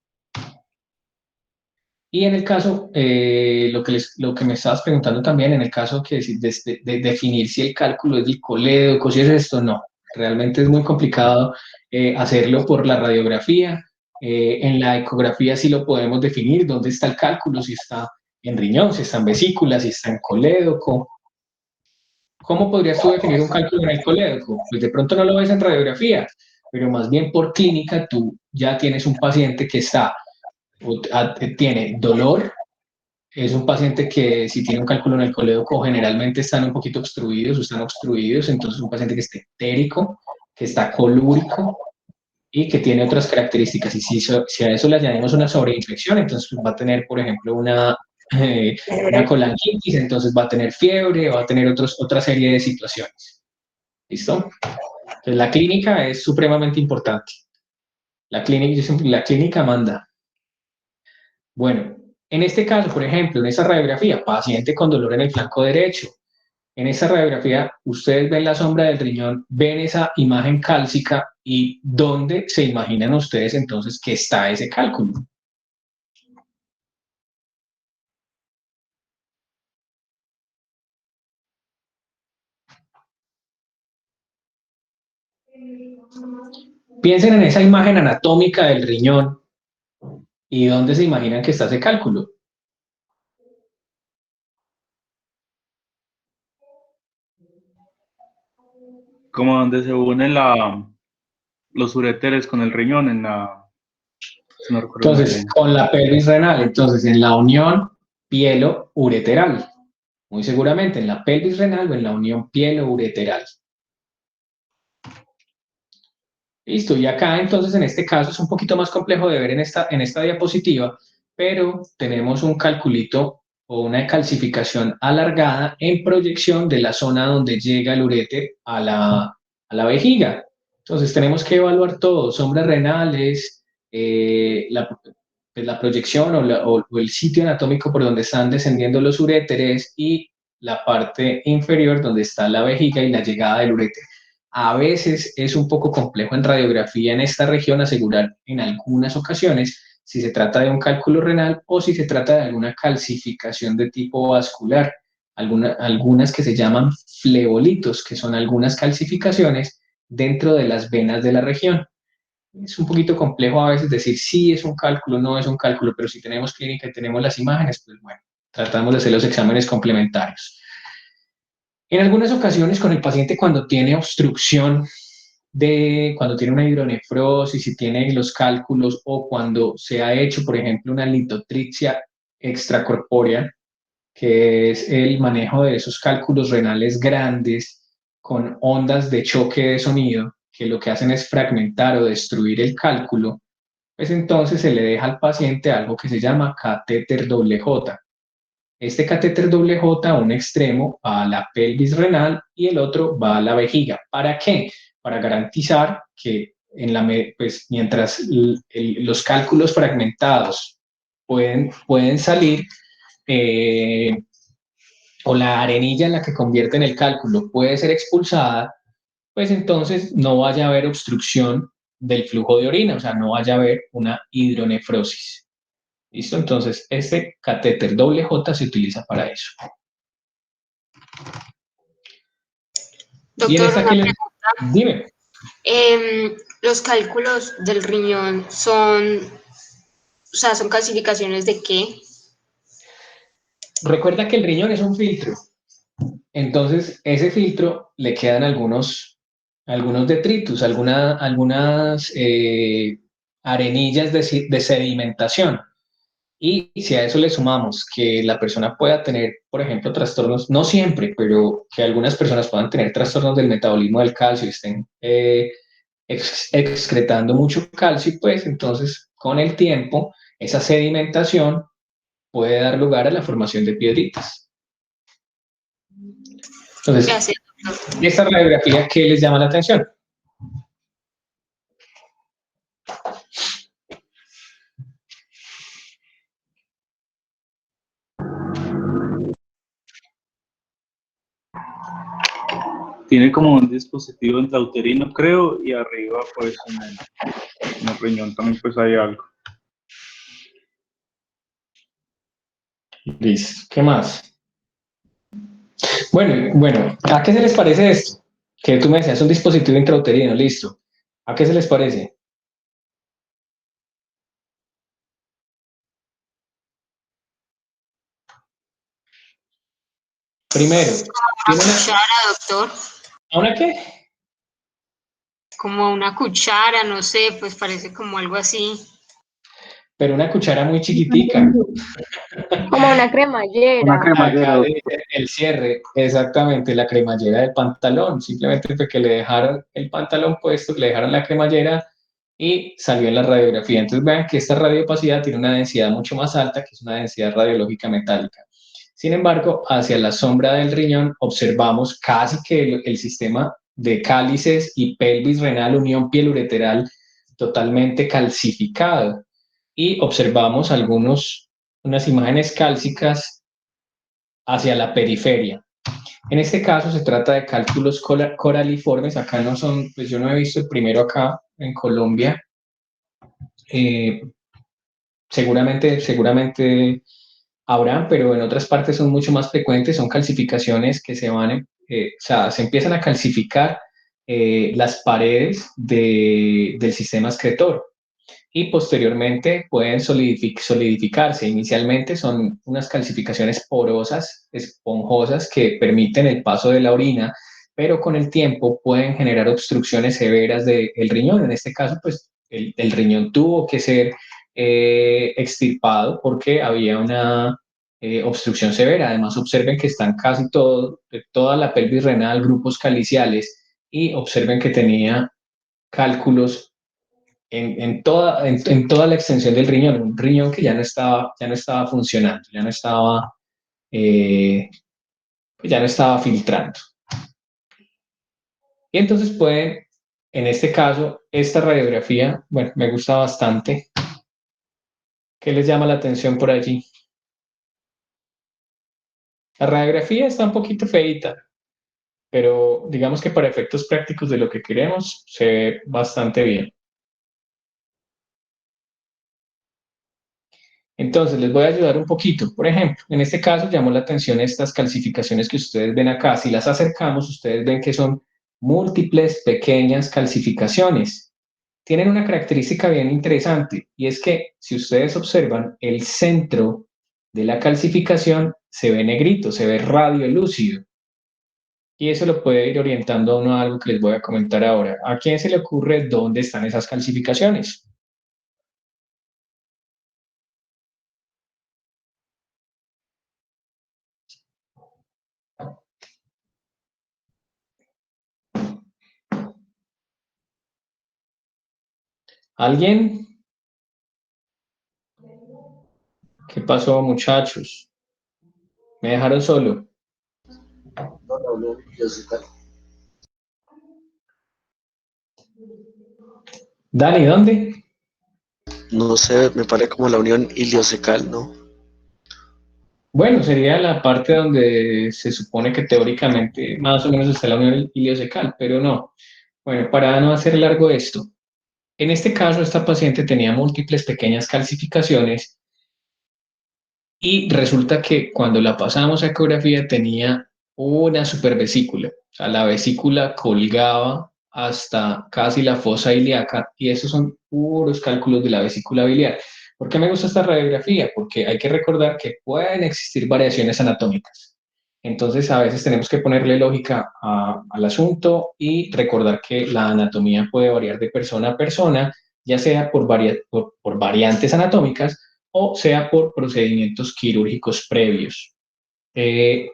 Y en el caso, lo que me estabas preguntando también, en el caso de definir si el cálculo es del colédoco, si es esto, no. Realmente es muy complicado hacerlo por la radiografía. En la ecografía sí lo podemos definir, dónde está el cálculo, si está en riñón, si está en vesícula, si está en colédoco. ¿Cómo podrías tú definir un cálculo en el colédoco? Pues de pronto no lo ves en radiografía, pero más bien por clínica tú ya tienes un paciente que tiene dolor, es un paciente que si tiene un cálculo en el colédoco generalmente están un poquito obstruidos o están obstruidos, entonces un paciente que está ictérico, que está colúrico y que tiene otras características. Y si a eso le añadimos una sobreinfección, entonces va a tener, por ejemplo, una colangitis, entonces va a tener fiebre, va a tener otra serie de situaciones. ¿Listo? Entonces la clínica es supremamente importante. La clínica manda. Bueno, en este caso, por ejemplo, en esa radiografía, paciente con dolor en el flanco derecho. En esa radiografía, ustedes ven la sombra del riñón, ven esa imagen cálcica y ¿dónde se imaginan ustedes entonces que está ese cálculo? Piensen en esa imagen anatómica del riñón y ¿dónde se imaginan que está ese cálculo? Como donde se unen los uréteres con el riñón no recuerdo muy Entonces, bien. con la pelvis renal, entonces en la unión pielo-ureteral, muy seguramente en la pelvis renal o en la unión pielo-ureteral. Listo, y acá entonces en este caso es un poquito más complejo de ver en esta diapositiva, pero tenemos un calculito o una calcificación alargada en proyección de la zona donde llega el uréter a la vejiga. Entonces tenemos que evaluar todo, sombras renales, la proyección o el sitio anatómico por donde están descendiendo los uréteres y la parte inferior donde está la vejiga y la llegada del uréter. A veces es un poco complejo en radiografía en esta región asegurar en algunas ocasiones si se trata de un cálculo renal o si se trata de alguna calcificación de tipo vascular, algunas que se llaman flebolitos, que son algunas calcificaciones dentro de las venas de la región. Es un poquito complejo a veces decir si es un cálculo, no es un cálculo, pero si tenemos clínica y tenemos las imágenes, pues bueno, tratamos de hacer los exámenes complementarios. En algunas ocasiones con el paciente cuando tiene obstrucción cuando tiene una hidronefrosis, si tiene los cálculos o cuando se ha hecho, por ejemplo, una litotripsia extracorpórea, que es el manejo de esos cálculos renales grandes con ondas de choque de sonido, que lo que hacen es fragmentar o destruir el cálculo, pues entonces se le deja al paciente algo que se llama catéter doble J. Este catéter doble J, un extremo va a la pelvis renal y el otro va a la vejiga. ¿Para qué? Para garantizar que pues, mientras los cálculos fragmentados pueden salir, o la arenilla en la que convierten el cálculo puede ser expulsada, pues entonces no vaya a haber obstrucción del flujo de orina, o sea, no vaya a haber una hidronefrosis. ¿Listo? Entonces, este catéter doble J se utiliza para eso. Doctor, una pregunta. Dime. ¿Los cálculos del riñón son clasificaciones de qué? Recuerda que el riñón es un filtro. Entonces, ese filtro le quedan algunos detritus, algunas arenillas de sedimentación. Y si a eso le sumamos que la persona pueda tener, por ejemplo, trastornos, no siempre, pero que algunas personas puedan tener trastornos del metabolismo del calcio y estén excretando mucho calcio, pues entonces con el tiempo esa sedimentación puede dar lugar a la formación de piedritas. Entonces, Gracias, ¿y esta radiografía qué les llama la atención? Tiene como un dispositivo intrauterino, creo, y arriba, pues, en el riñón también, pues, hay algo. Listo. ¿Qué más? Bueno, ¿a qué se les parece esto? Que tú me decías un dispositivo intrauterino, listo. ¿A qué se les parece? Primero, una cuchara, doctor. ¿a una qué? Como una cuchara, no sé, pues parece como algo así. Pero una cuchara muy chiquitica. Como una cremallera. Una cremallera. Acá el cierre, exactamente, la cremallera del pantalón. Simplemente fue que le dejaron el pantalón puesto, le dejaron la cremallera y salió en la radiografía. Entonces vean que esta radiopacidad tiene una densidad mucho más alta, que es una densidad radiológica metálica. Sin embargo, hacia la sombra del riñón observamos casi que el sistema de cálices y pelvis renal, unión piel-ureteral totalmente calcificado. Y observamos unas imágenes cálcicas hacia la periferia. En este caso se trata de cálculos coraliformes. Acá no son, pues yo no he visto el primero acá en Colombia. Seguramente habrá, pero en otras partes son mucho más frecuentes. Son calcificaciones que o sea, se empiezan a calcificar las paredes del sistema excretor y posteriormente pueden solidificarse. Inicialmente son unas calcificaciones porosas, esponjosas, que permiten el paso de la orina, pero con el tiempo pueden generar obstrucciones severas del riñón. En este caso, pues el riñón tuvo que ser extirpado porque había una obstrucción severa. Además, observen que están casi toda la pelvis renal, grupos caliciales, y observen que tenía cálculos en toda la extensión del riñón, un riñón que ya no estaba funcionando, ya no estaba filtrando. Y entonces pueden, en este caso, esta radiografía, bueno, me gusta bastante. ¿Qué les llama la atención por allí? La radiografía está un poquito feita, pero digamos que para efectos prácticos de lo que queremos, se ve bastante bien. Entonces, les voy a ayudar un poquito. Por ejemplo, en este caso llamó la atención estas calcificaciones que ustedes ven acá. Si las acercamos, ustedes ven que son múltiples pequeñas calcificaciones. Tienen una característica bien interesante y es que si ustedes observan el centro de la calcificación se ve negrito, se ve radiolúcido. Y eso lo puede ir orientando a uno a algo que les voy a comentar ahora. ¿A quién se le ocurre dónde están esas calcificaciones? ¿Alguien? ¿Qué pasó, muchachos? ¿Me dejaron solo? Dani, ¿dónde? No sé, me parece como la unión iliocecal, ¿no? Bueno, sería la parte donde se supone que teóricamente más o menos está la unión iliocecal, pero no. Bueno, para no hacer largo esto, en este caso esta paciente tenía múltiples pequeñas calcificaciones y resulta que cuando la pasamos a ecografía tenía una supervesícula, o sea, la vesícula colgaba hasta casi la fosa ilíaca y esos son puros cálculos de la vesícula biliar. ¿Por qué me gusta esta radiografía? Porque hay que recordar que pueden existir variaciones anatómicas. Entonces, a veces tenemos que ponerle lógica al asunto y recordar que la anatomía puede variar de persona a persona, ya sea por variantes anatómicas o sea por procedimientos quirúrgicos previos. Eh,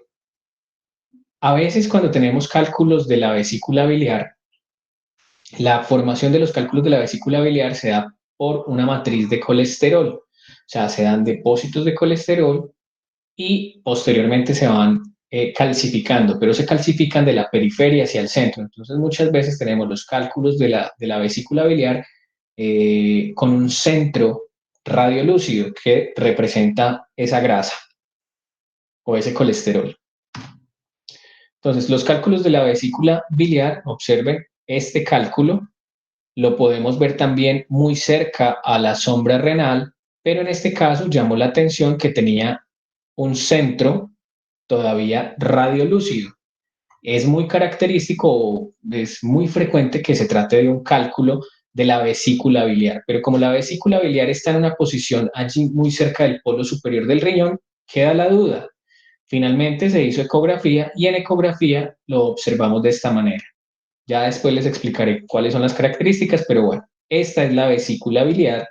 a veces cuando tenemos cálculos de la vesícula biliar, la formación de los cálculos de la vesícula biliar se da por una matriz de colesterol, o sea, se dan depósitos de colesterol y posteriormente se van calcificando, pero se calcifican de la periferia hacia el centro. Entonces muchas veces tenemos los cálculos de la vesícula biliar con un centro radiolúcido que representa esa grasa o ese colesterol. Entonces, los cálculos de la vesícula biliar, observen este cálculo, lo podemos ver también muy cerca a la sombra renal, pero en este caso llamó la atención que tenía un centro todavía radiolúcido. Es muy característico, es muy frecuente que se trate de un cálculo de la vesícula biliar, pero como la vesícula biliar está en una posición allí muy cerca del polo superior del riñón, queda la duda. Finalmente se hizo ecografía y en ecografía lo observamos de esta manera. Ya después les explicaré cuáles son las características, pero bueno, esta es la vesícula biliar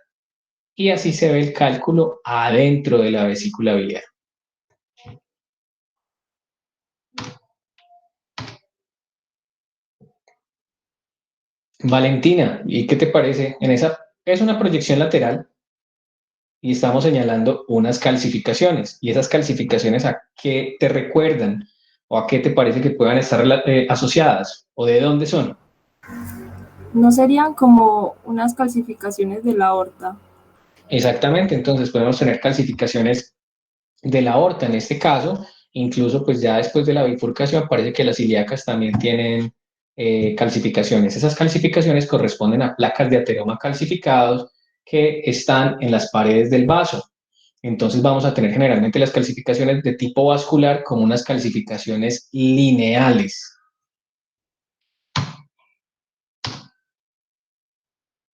y así se ve el cálculo adentro de la vesícula biliar. Valentina, ¿y qué te parece? En esa es una proyección lateral y estamos señalando unas calcificaciones. ¿Y esas calcificaciones a qué te recuerdan? ¿O a qué te parece que puedan estar asociadas? ¿O de dónde son? ¿No serían como unas calcificaciones de la aorta? Exactamente, entonces podemos tener calcificaciones de la aorta en este caso, incluso pues ya después de la bifurcación parece que las ilíacas también tienen calcificaciones. Esas calcificaciones corresponden a placas de ateroma calcificados que están en las paredes del vaso. Entonces vamos a tener generalmente las calcificaciones de tipo vascular como unas calcificaciones lineales.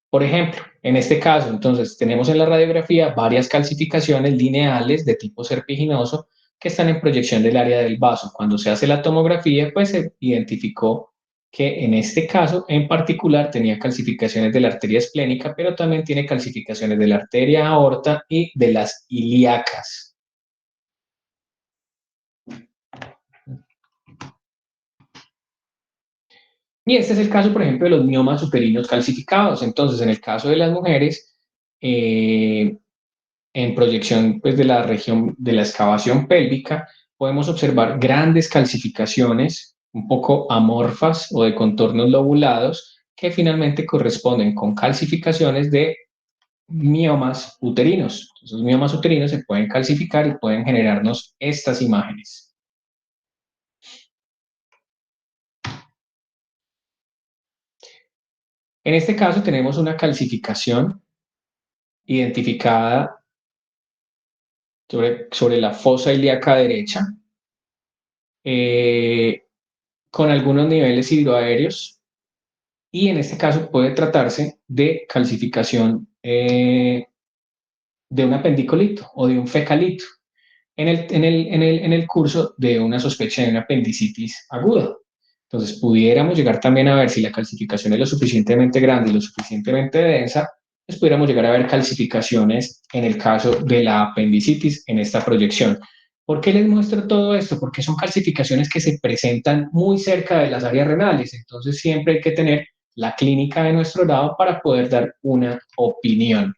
Por ejemplo, en este caso, entonces, tenemos en la radiografía varias calcificaciones lineales de tipo serpiginoso que están en proyección del área del vaso. Cuando se hace la tomografía, pues se identificó que en este caso en particular tenía calcificaciones de la arteria esplénica, pero también tiene calcificaciones de la arteria aorta y de las ilíacas. Y este es el caso, por ejemplo, de los miomas uterinos calcificados. Entonces, en el caso de las mujeres, en proyección pues, de la región de la excavación pélvica, podemos observar grandes calcificaciones un poco amorfas o de contornos lobulados que finalmente corresponden con calcificaciones de miomas uterinos. Esos miomas uterinos se pueden calcificar y pueden generarnos estas imágenes. En este caso tenemos una calcificación identificada sobre la fosa ilíaca derecha. con algunos niveles hidroaéreos y en este caso puede tratarse de calcificación de un apendicolito o de un fecalito en el curso de una sospecha de una apendicitis aguda. Entonces, pudiéramos llegar también a ver si la calcificación es lo suficientemente grande y lo suficientemente densa, pues pudiéramos llegar a ver calcificaciones en el caso de la apendicitis en esta proyección. ¿Por qué les muestro todo esto? Porque son calcificaciones que se presentan muy cerca de las áreas renales, entonces siempre hay que tener la clínica de nuestro lado para poder dar una opinión.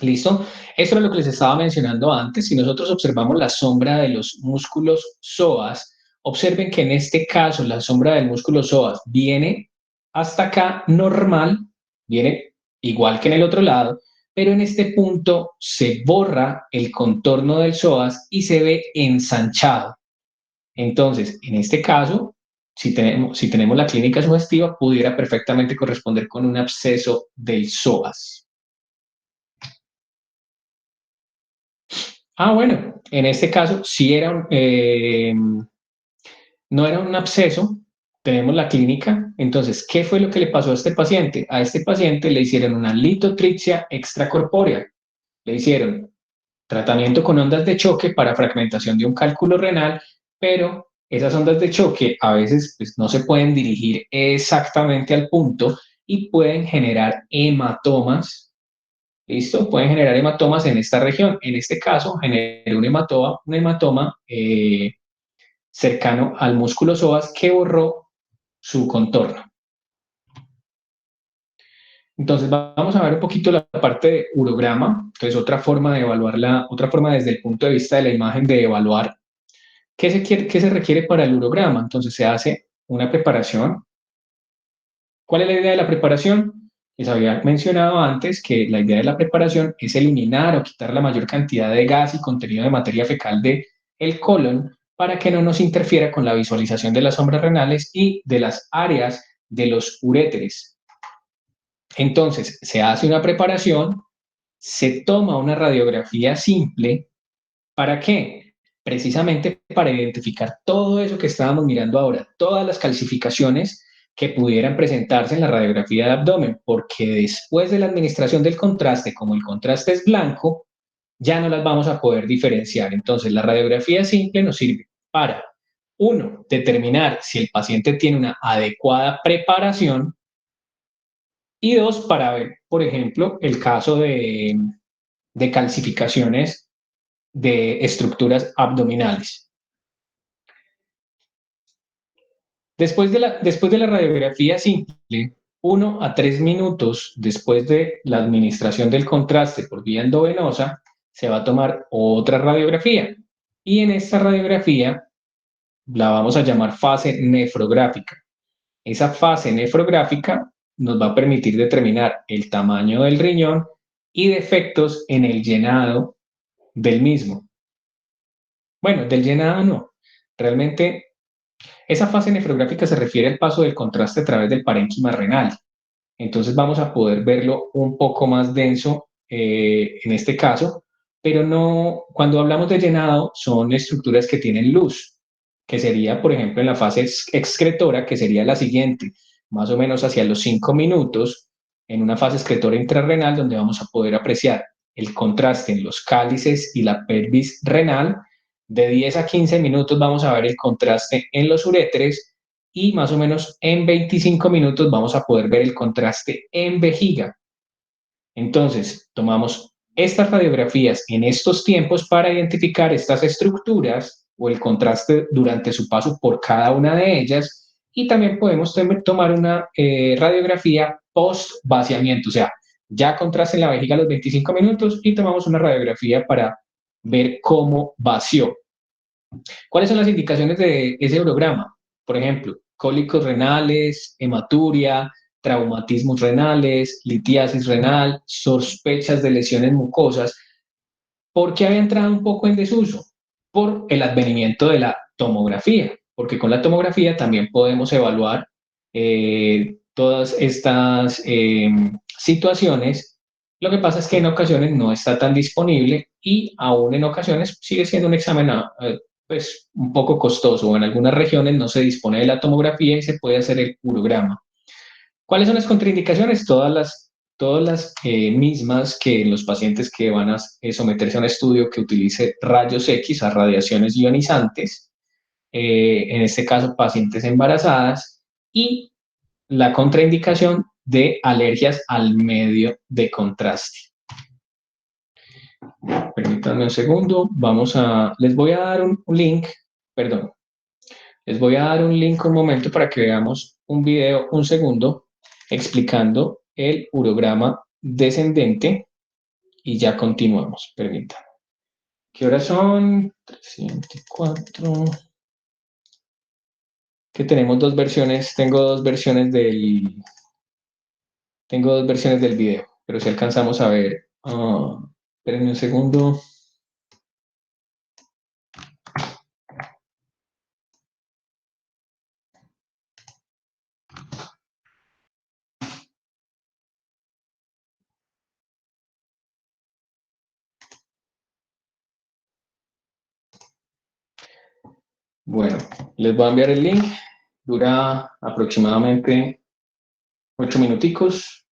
¿Listo? Esto es lo que les estaba mencionando antes. Si nosotros observamos la sombra de los músculos psoas, observen que en este caso la sombra del músculo psoas viene hasta acá normal, viene igual que en el otro lado, pero en este punto se borra el contorno del psoas y se ve ensanchado. Entonces, en este caso, si tenemos la clínica sugestiva, pudiera perfectamente corresponder con un absceso del psoas. Bueno, en este caso sí era no era un absceso, tenemos la clínica. Entonces, ¿qué fue lo que le pasó a este paciente? A este paciente le hicieron una litotripsia extracorpórea, le hicieron tratamiento con ondas de choque para fragmentación de un cálculo renal, pero esas ondas de choque a veces pues, no se pueden dirigir exactamente al punto y pueden generar hematomas. ¿Listo? Pueden generar hematomas en esta región. En este caso, generó un hematoma cercano al músculo psoas que borró su contorno. Entonces, vamos a ver un poquito la parte de urograma. Entonces, otra forma de evaluarla, otra forma desde el punto de vista de la imagen de evaluar qué se requiere para el urograma. Entonces, se hace una preparación. ¿Cuál es la idea de la preparación? Les había mencionado antes que la idea de la preparación es eliminar o quitar la mayor cantidad de gas y contenido de materia fecal del colon para que no nos interfiera con la visualización de las sombras renales y de las áreas de los uréteres. Entonces, se hace una preparación, se toma una radiografía simple. ¿Para qué? Precisamente para identificar todo eso que estábamos mirando ahora, todas las calcificaciones que pudieran presentarse en la radiografía de abdomen, porque después de la administración del contraste, como el contraste es blanco, ya no las vamos a poder diferenciar. Entonces, la radiografía simple nos sirve para, uno, determinar si el paciente tiene una adecuada preparación y dos, para ver, por ejemplo, el caso de calcificaciones de estructuras abdominales. Después de la radiografía simple, 1 a 3 minutos después de la administración del contraste por vía endovenosa, se va a tomar otra radiografía. Y en esta radiografía la vamos a llamar fase nefrográfica. Esa fase nefrográfica nos va a permitir determinar el tamaño del riñón y defectos en el llenado del mismo. Bueno, del llenado no. Realmente esa fase nefrográfica se refiere al paso del contraste a través del parénquima renal. Entonces vamos a poder verlo un poco más denso en este caso, pero no, cuando hablamos de llenado son estructuras que tienen luz, que sería, por ejemplo, en la fase excretora, que sería la siguiente, más o menos hacia los 5 minutos, en una fase excretora intrarrenal, donde vamos a poder apreciar el contraste en los cálices y la pelvis renal. De 10 a 15 minutos vamos a ver el contraste en los uréteres y más o menos en 25 minutos vamos a poder ver el contraste en vejiga. Entonces, tomamos estas radiografías en estos tiempos para identificar estas estructuras o el contraste durante su paso por cada una de ellas y también podemos tomar una radiografía post-vaciamiento, o sea, ya contraste en la vejiga a los 25 minutos y tomamos una radiografía para ver cómo vació. ¿Cuáles son las indicaciones de ese urograma? Por ejemplo, cólicos renales, hematuria, traumatismos renales, litiasis renal, sospechas de lesiones mucosas. ¿Por qué había entrado un poco en desuso? Por el advenimiento de la tomografía, porque con la tomografía también podemos evaluar todas estas situaciones. Lo que pasa es que en ocasiones no está tan disponible y aún en ocasiones sigue siendo un examen pues, un poco costoso, o en algunas regiones no se dispone de la tomografía y se puede hacer el urograma. ¿Cuáles son las contraindicaciones? Todas las mismas que los pacientes que van a someterse a un estudio que utilice rayos X, a radiaciones ionizantes, en este caso pacientes embarazadas, y la contraindicación de alergias al medio de contraste. Permítanme un segundo, les voy a dar un link, perdón, les voy a dar un link un momento para que veamos un video, un segundo, explicando el urograma descendente y ya continuamos, permítanme. ¿Qué horas son? 304. Que tenemos dos versiones, tengo dos versiones del video, pero si alcanzamos a ver, espérenme un segundo. Bueno, les voy a enviar el link, dura aproximadamente 8 minuticos.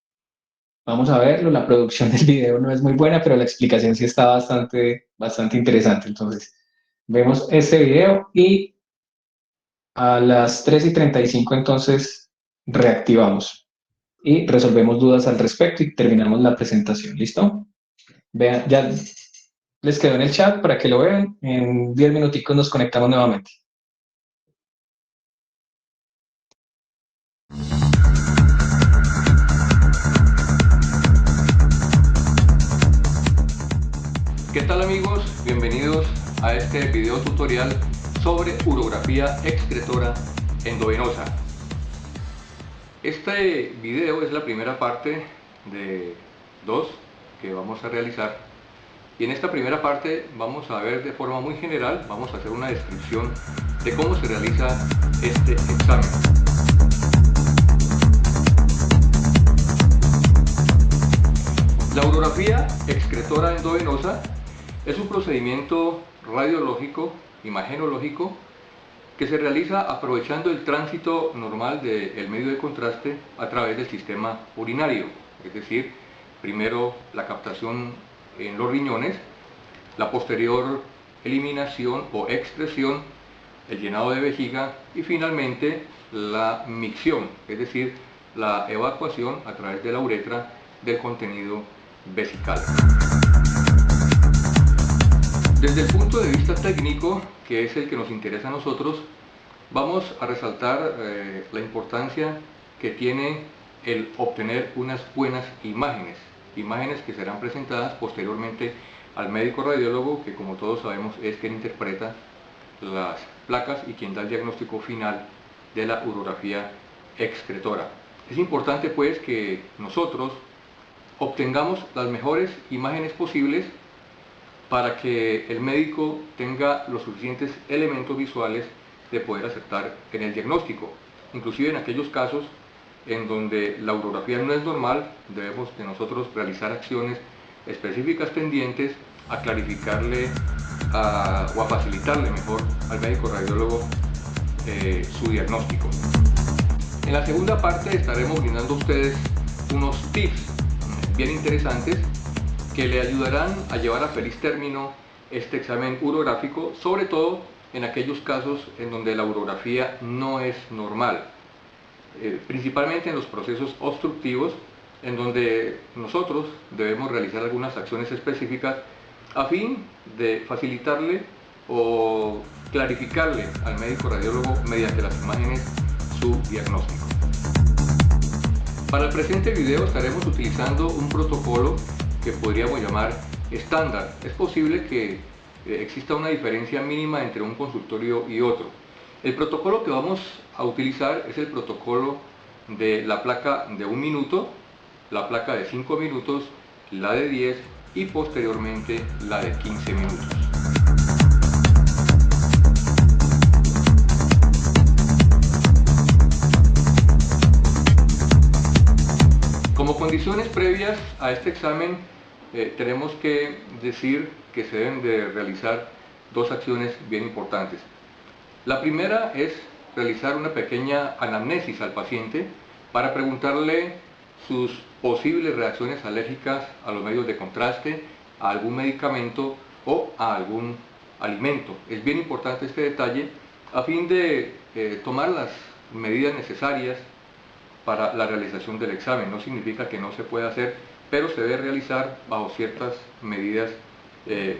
Vamos a verlo, la producción del video no es muy buena, pero la explicación sí está bastante interesante. Entonces, vemos este video y a las 3:35 entonces reactivamos y resolvemos dudas al respecto y terminamos la presentación. ¿Listo? Vean, ya les quedó en el chat para que lo vean. En 10 minuticos nos conectamos nuevamente. ¿Qué tal amigos? Bienvenidos a este video tutorial sobre urografía excretora endovenosa. Este video es la primera parte de 2 que vamos a realizar, y en esta primera parte vamos a ver de forma muy general, vamos a hacer una descripción de cómo se realiza este examen. La urografía excretora endovenosa es un procedimiento radiológico, imagenológico, que se realiza aprovechando el tránsito normal del medio de contraste a través del sistema urinario, es decir, primero la captación en los riñones, la posterior eliminación o excreción, el llenado de vejiga y finalmente la micción, es decir, la evacuación a través de la uretra del contenido vesical. Desde el punto de vista técnico, que es el que nos interesa a nosotros, vamos a resaltar la importancia que tiene el obtener unas buenas imágenes que serán presentadas posteriormente al médico radiólogo, que como todos sabemos es quien interpreta las placas y quien da el diagnóstico final de la urografía excretora. Es importante pues que nosotros obtengamos las mejores imágenes posibles para que el médico tenga los suficientes elementos visuales de poder acertar en el diagnóstico. Inclusive en aquellos casos en donde la urografía no es normal, debemos de nosotros realizar acciones específicas tendientes a clarificarle o a facilitarle mejor al médico radiólogo su diagnóstico. En la segunda parte estaremos brindando a ustedes unos tips bien interesantes que le ayudarán a llevar a feliz término este examen urográfico, sobre todo en aquellos casos en donde la urografía no es normal, principalmente en los procesos obstructivos, en donde nosotros debemos realizar algunas acciones específicas a fin de facilitarle o clarificarle al médico radiólogo mediante las imágenes su diagnóstico. Para el presente video estaremos utilizando un protocolo que podríamos llamar estándar. Es posible que exista una diferencia mínima entre un consultorio y otro. El protocolo que vamos a utilizar es el protocolo de la placa de 1 minuto, la placa de 5 minutos, la de 10 y posteriormente la de 15 minutos. Como condiciones previas a este examen tenemos que decir que se deben de realizar dos acciones bien importantes. La primera es realizar una pequeña anamnesis al paciente para preguntarle sus posibles reacciones alérgicas a los medios de contraste, a algún medicamento o a algún alimento. Es bien importante este detalle a fin de tomar las medidas necesarias para la realización del examen. No significa que no se pueda hacer, pero se debe realizar bajo ciertas medidas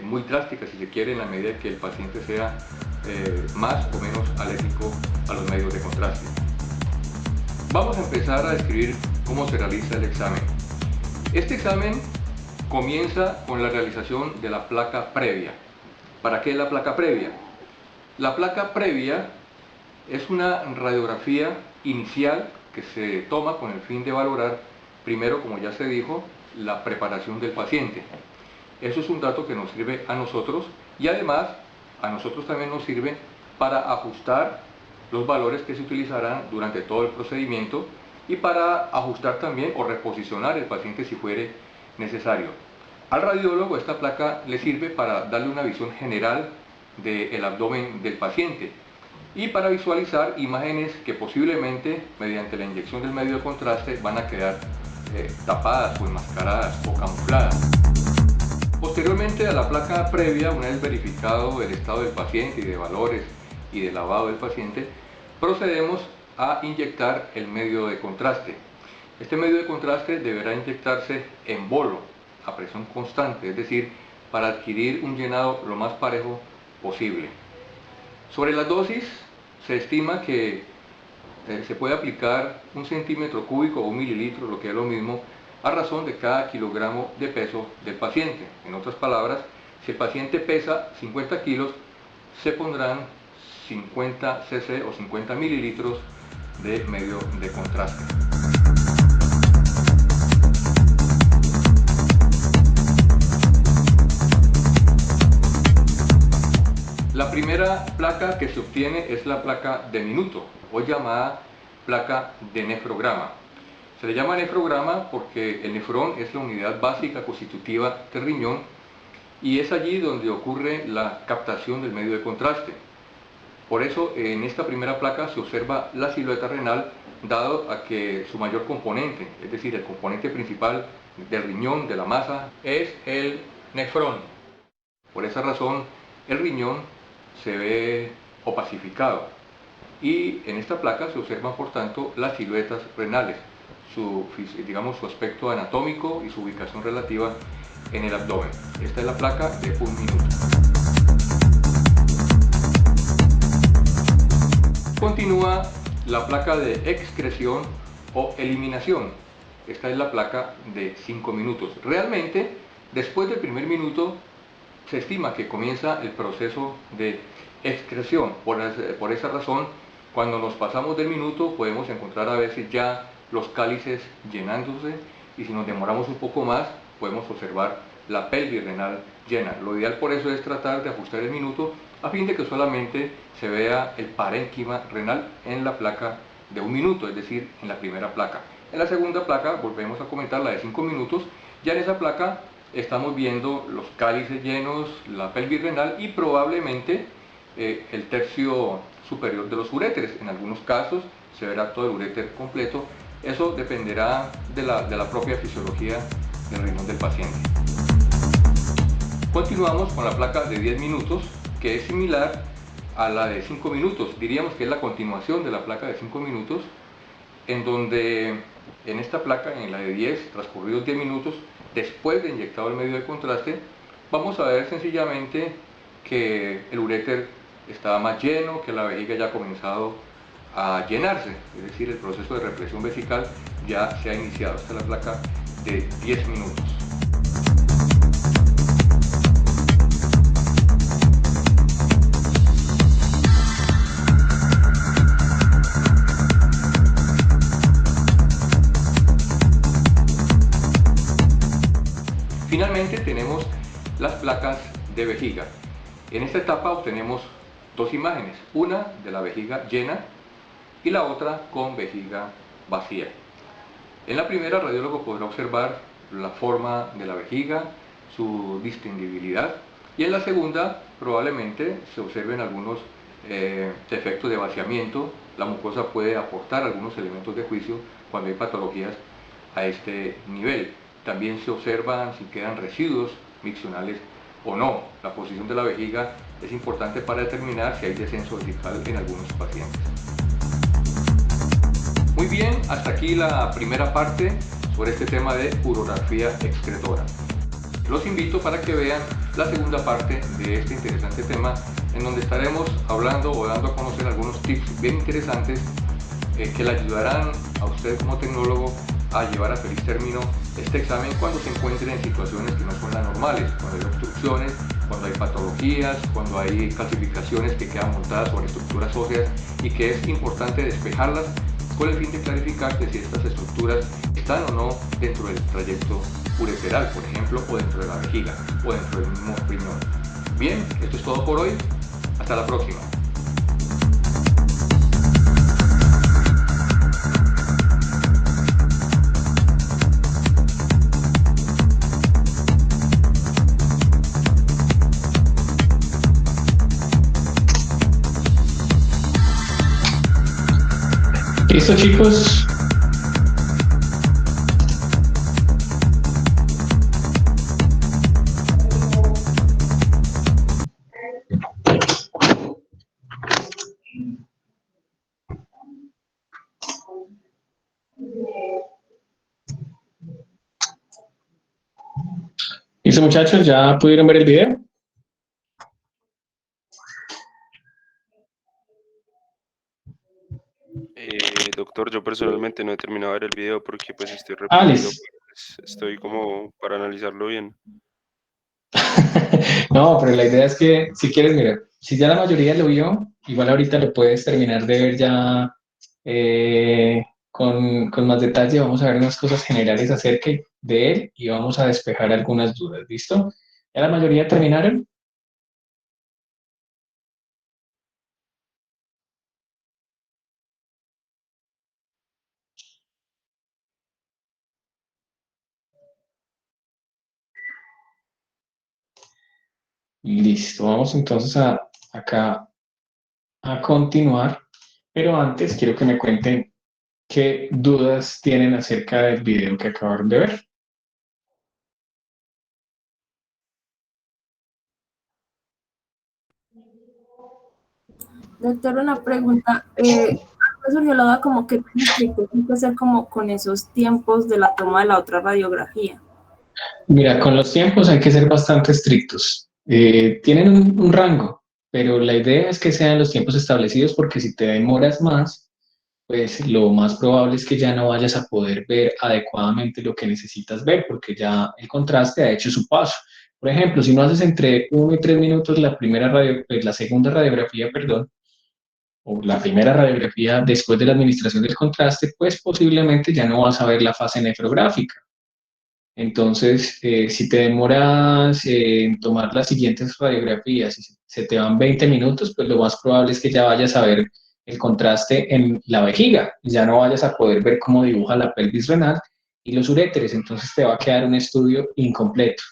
muy drásticas, si se quiere, en la medida que el paciente sea más o menos alérgico a los medios de contraste. Vamos a empezar a describir cómo se realiza el examen. Este examen comienza con la realización de la placa previa. ¿Para qué la placa previa? La placa previa es una radiografía inicial que se toma con el fin de valorar, primero, como ya se dijo, la preparación del paciente. Eso es un dato que nos sirve a nosotros y además a nosotros también nos sirve para ajustar los valores que se utilizarán durante todo el procedimiento y para ajustar también o reposicionar el paciente si fuere necesario. Al radiólogo esta placa le sirve para darle una visión general del abdomen del paciente y para visualizar imágenes que posiblemente mediante la inyección del medio de contraste van a quedar tapadas o enmascaradas o camufladas. Posteriormente a la placa previa, una vez verificado el estado del paciente y de valores y de lavado del paciente, procedemos a inyectar el medio de contraste. Este medio de contraste deberá inyectarse en bolo, a presión constante, es decir, para adquirir un llenado lo más parejo posible. Sobre la dosis, se estima que se puede aplicar 1 centímetro cúbico o 1 mililitro, lo que es lo mismo, a razón de cada kilogramo de peso del paciente. En otras palabras, si el paciente pesa 50 kilos, se pondrán 50 cc o 50 mililitros de medio de contraste. La primera placa que se obtiene es la placa de minuto, o llamada placa de nefrograma. Se le llama nefrograma porque el nefrón es la unidad básica constitutiva del riñón y es allí donde ocurre la captación del medio de contraste. Por eso en esta primera placa se observa la silueta renal, dado a que su mayor componente, es decir, el componente principal del riñón, de la masa, es el nefrón. Por esa razón el riñón se ve opacificado y en esta placa se observan por tanto las siluetas renales, su aspecto anatómico y su ubicación relativa en el abdomen. Esta es la placa de 1 minuto. Continúa la placa de excreción o eliminación. Esta es la placa de 5 minutos. Realmente, después del primer minuto, se estima que comienza el proceso de excreción. Por esa razón, cuando nos pasamos del minuto, podemos encontrar a veces ya los cálices llenándose y si nos demoramos un poco más, podemos observar la pelvis renal llena. Lo ideal por eso es tratar de ajustar el minuto a fin de que solamente se vea el parénquima renal en la placa de 1 minuto, es decir, en la primera placa. En la segunda placa, volvemos a comentar la de 5 minutos, ya en esa placa estamos viendo los cálices llenos, la pelvis renal y probablemente el tercio superior de los uréteres. En algunos casos se verá todo el uréter completo. Eso dependerá de la propia fisiología del riñón del paciente. Continuamos con la placa de 10 minutos, que es similar a la de 5 minutos. Diríamos que es la continuación de la placa de 5 minutos, en donde en esta placa, en la de 10, transcurridos 10 minutos, después de inyectado el medio de contraste, vamos a ver sencillamente que el uréter está más lleno, que la vejiga ya ha comenzado a llenarse, es decir, el proceso de represión vesical ya se ha iniciado. Esta es la placa de 10 minutos. Finalmente tenemos las placas de vejiga. En esta etapa obtenemos dos imágenes, una de la vejiga llena y la otra con vejiga vacía. En la primera, el radiólogo podrá observar la forma de la vejiga, su distendibilidad, Y en la segunda probablemente se observen algunos defectos de vaciamiento. La mucosa puede aportar algunos elementos de juicio cuando hay patologías a este nivel. También se observan si quedan residuos miccionales o no. La posición de la vejiga es importante para determinar si hay descenso vesical en algunos pacientes. Muy bien, hasta aquí la primera parte sobre este tema de urografía excretora. Los invito para que vean la segunda parte de este interesante tema, en donde estaremos hablando o dando a conocer algunos tips bien interesantes que le ayudarán a usted como tecnólogo a llevar a feliz término este examen cuando se encuentren en situaciones que no son las normales, cuando hay obstrucciones, cuando hay patologías, cuando hay calcificaciones que quedan montadas sobre estructuras óseas y que es importante despejarlas con el fin de clarificar que si estas estructuras están o no dentro del trayecto ureteral, por ejemplo, o dentro de la vejiga, o dentro del mismo riñón. Bien, esto es todo por hoy. Hasta la próxima. ¿Listo, chicos? ¿Listo, muchachos? ¿Ya pudieron ver el video? Doctor, yo personalmente no he terminado de ver el video porque pues estoy Ah, repitiendo, listo. pues, estoy como para analizarlo bien. No, pero la idea es que, si quieres, mira, si ya la mayoría lo vio, igual ahorita lo puedes terminar de ver ya con más detalle. Vamos a ver unas cosas generales acerca de él y vamos a despejar algunas dudas, ¿listo? ¿Ya la mayoría terminaron? Listo, vamos entonces acá a continuar, pero antes quiero que me cuenten qué dudas tienen acerca del video que acabaron de ver. Doctor, una pregunta. Me surgió la duda como que tan estricto tiene que ser como con esos tiempos de la toma de la otra radiografía. Mira, con los tiempos hay que ser bastante estrictos. Tienen un rango, pero la idea es que sean los tiempos establecidos porque si te demoras más, pues lo más probable es que ya no vayas a poder ver adecuadamente lo que necesitas ver porque ya el contraste ha hecho su paso. Por ejemplo, si no haces entre 1 y 3 minutos la segunda radiografía, perdón, o la primera radiografía después de la administración del contraste, pues posiblemente ya no vas a ver la fase nefrográfica. Entonces, si te demoras en tomar las siguientes radiografías y se te van 20 minutos, pues lo más probable es que ya vayas a ver el contraste en la vejiga, ya no vayas a poder ver cómo dibuja la pelvis renal y los uréteres, entonces te va a quedar un estudio incompleto.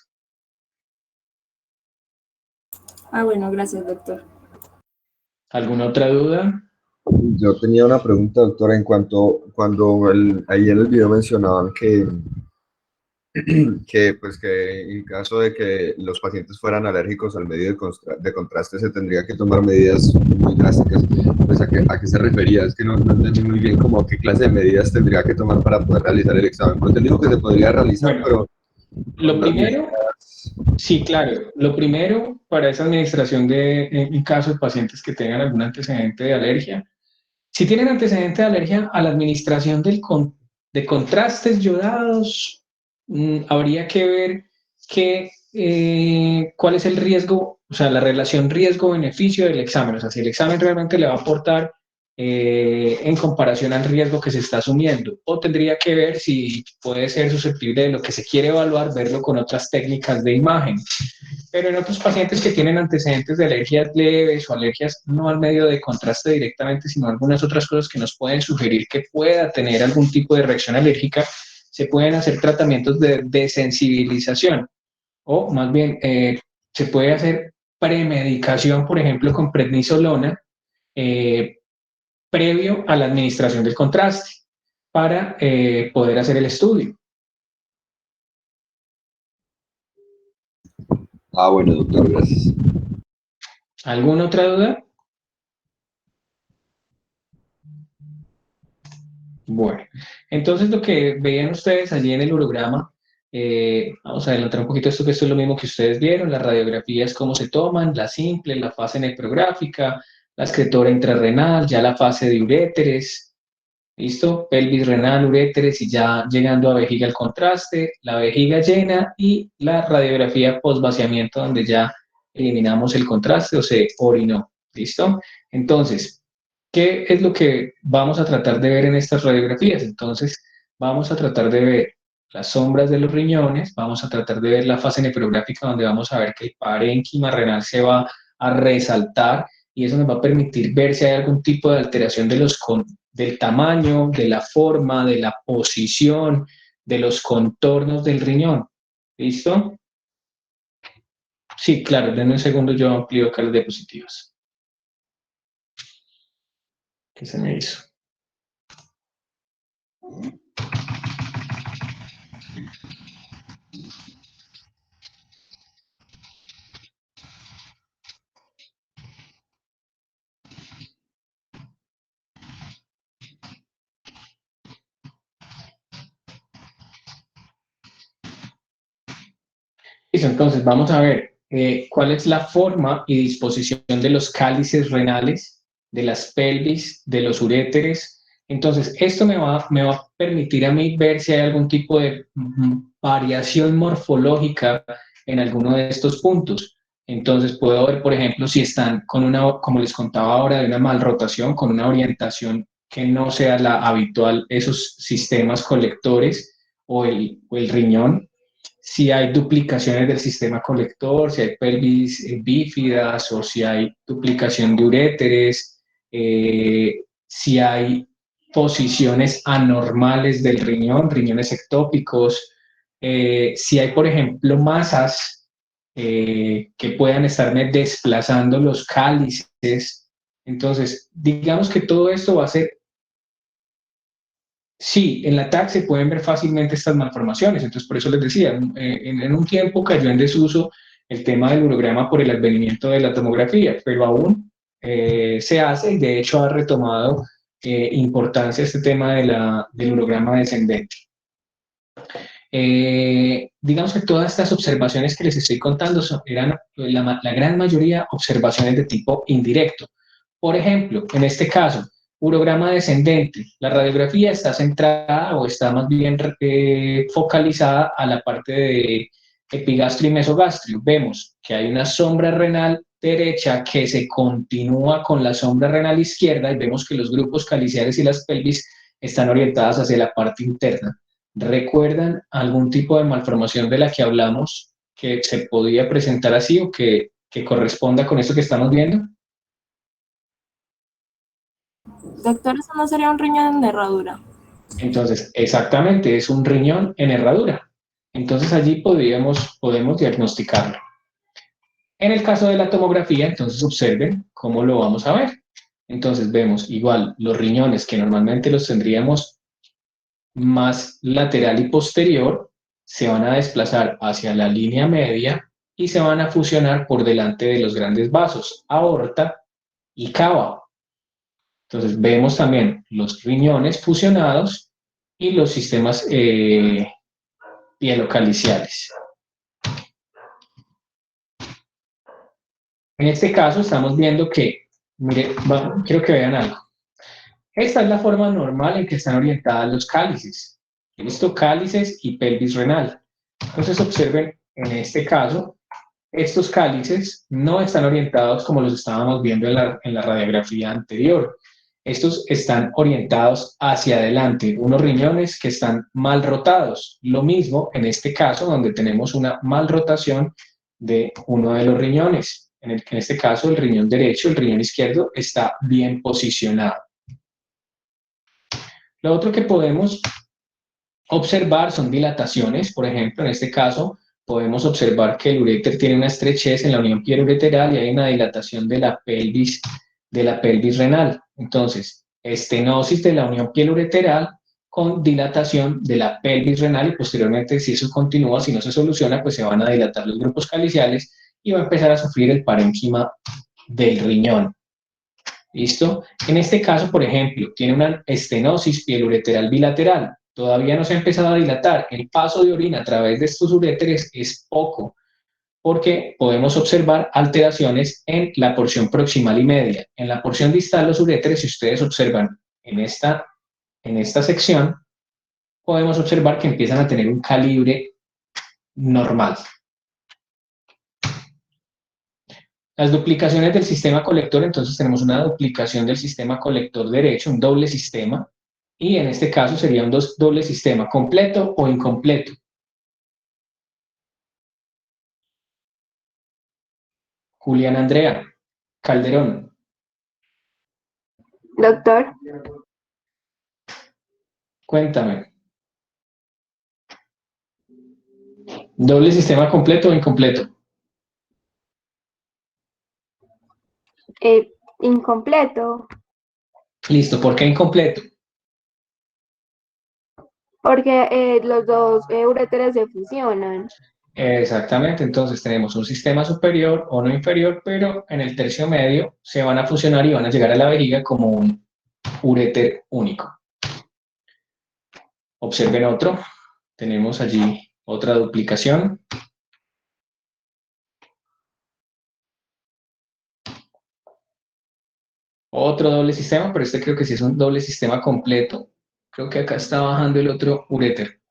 Ah, bueno, gracias, doctor. ¿Alguna otra duda? Yo tenía una pregunta, doctora, en cuanto cuando ahí en el video mencionaban que en caso de que los pacientes fueran alérgicos al medio de contraste se tendría que tomar medidas muy drásticas. Pues ¿a qué se refería? Es que no entendí muy bien como qué clase de medidas tendría que tomar para poder realizar el examen. Porque digo que se podría realizar, pero... Lo primero, sí, claro, lo primero para esa administración en caso de pacientes que tengan algún antecedente de alergia, si tienen antecedente de alergia a la administración de contrastes yodados, habría que ver cuál es el riesgo, o sea, la relación riesgo-beneficio del examen, o sea, si el examen realmente le va a aportar en comparación al riesgo que se está asumiendo, o tendría que ver si puede ser susceptible de lo que se quiere evaluar, verlo con otras técnicas de imagen. Pero en otros pacientes que tienen antecedentes de alergias leves o alergias no al medio de contraste directamente, sino algunas otras cosas que nos pueden sugerir que pueda tener algún tipo de reacción alérgica, se pueden hacer tratamientos de desensibilización o más bien se puede hacer premedicación, por ejemplo, con prednisolona, previo a la administración del contraste, para poder hacer el estudio. Ah, bueno, doctor, gracias. ¿Alguna otra duda? Bueno, entonces lo que veían ustedes allí en el urograma, vamos a adelantar un poquito esto, que esto es lo mismo que ustedes vieron, las radiografías, cómo se toman, la simple, la fase nefrográfica, la excretora intrarrenal, ya la fase de uréteres, ¿listo? Pelvis renal, uréteres y ya llegando a vejiga el contraste, la vejiga llena y la radiografía post-vaciamiento donde ya eliminamos el contraste o se orinó, ¿listo? Entonces, ¿qué es lo que vamos a tratar de ver en estas radiografías? Entonces, vamos a tratar de ver las sombras de los riñones, vamos a tratar de ver la fase nefrográfica donde vamos a ver que el parénquima renal se va a resaltar y eso nos va a permitir ver si hay algún tipo de alteración de del tamaño, de la forma, de la posición, de los contornos del riñón. ¿Listo? Sí, claro, denme un segundo, yo amplío acá las diapositivas. ¿Qué se me hizo? Listo, entonces vamos a ver cuál es la forma y disposición de los cálices renales, de las pelvis, de los uréteres. Entonces, esto me va a permitir a mí ver si hay algún tipo de variación morfológica en alguno de estos puntos. Entonces, puedo ver, por ejemplo, si están con una, como les contaba ahora, de una malrotación, con una orientación que no sea la habitual, esos sistemas colectores o el riñón. Si hay duplicaciones del sistema colector, si hay pelvis bífidas o si hay duplicación de uréteres, si hay posiciones anormales del riñón, riñones ectópicos, si hay, por ejemplo, masas que puedan estarme desplazando los cálices. Entonces, digamos que todo esto va a ser. Sí, en la TAC se pueden ver fácilmente estas malformaciones, entonces por eso les decía, en un tiempo cayó en desuso el tema del urograma por el advenimiento de la tomografía, pero aún se hace y de hecho ha retomado importancia este tema del urograma descendente. Digamos que todas estas observaciones que les estoy contando eran la gran mayoría observaciones de tipo indirecto. Por ejemplo, en este caso, urograma descendente, la radiografía está centrada o está más bien focalizada a la parte de epigastrio y mesogastrio. Vemos que hay una sombra renal derecha que se continúa con la sombra renal izquierda y vemos que los grupos caliciares y las pelvis están orientadas hacia la parte interna. ¿Recuerdan algún tipo de malformación de la que hablamos que se podía presentar así o que corresponda con esto que estamos viendo? Doctor, ¿eso no sería un riñón en herradura? Entonces, exactamente, es un riñón en herradura. Entonces, allí podemos diagnosticarlo. En el caso de la tomografía, entonces observen cómo lo vamos a ver. Entonces, vemos igual los riñones que normalmente los tendríamos más lateral y posterior, se van a desplazar hacia la línea media y se van a fusionar por delante de los grandes vasos, aorta y cava. Entonces vemos también los riñones fusionados y los sistemas pielocaliciales. En este caso estamos viendo que, mire, quiero que vean algo. Esta es la forma normal en que están orientadas los cálices. ¿Listo? Cálices y pelvis renal. Entonces observen, en este caso, estos cálices no están orientados como los estábamos viendo en la radiografía anterior. Estos están orientados hacia adelante, unos riñones que están mal rotados. Lo mismo en este caso, donde tenemos una mal rotación de uno de los riñones. En este caso, el riñón derecho, el riñón izquierdo está bien posicionado. Lo otro que podemos observar son dilataciones, por ejemplo, en este caso, podemos observar que el uréter tiene una estrechez en la unión piel-ureteral y hay una dilatación de la pelvis renal. Entonces, estenosis de la unión piel-ureteral con dilatación de la pelvis renal y posteriormente, si eso continúa, si no se soluciona, pues se van a dilatar los grupos caliciales y va a empezar a sufrir el parénquima del riñón. ¿Listo? En este caso, por ejemplo, tiene una estenosis piel-ureteral bilateral. Todavía no se ha empezado a dilatar. El paso de orina a través de estos uréteres es poco, porque podemos observar alteraciones en la porción proximal y media. En la porción distal, los uréteres, si ustedes observan en esta sección, podemos observar que empiezan a tener un calibre normal. Las duplicaciones del sistema colector, entonces tenemos una duplicación del sistema colector derecho, un doble sistema, y en este caso sería un doble sistema, completo o incompleto. Julián Andrea Calderón. Doctor, Cuéntame. ¿Doble sistema completo o incompleto? incompleto, Listo, ¿por qué incompleto? porque los dos uréteres se fusionan. Exactamente, entonces tenemos un sistema superior o no inferior, pero en el tercio medio se van a fusionar y van a llegar a la vejiga como un uréter único. Observen otro, tenemos allí otra duplicación. Otro doble sistema, pero este creo que sí es un doble sistema completo. Creo que acá está bajando el otro uréter.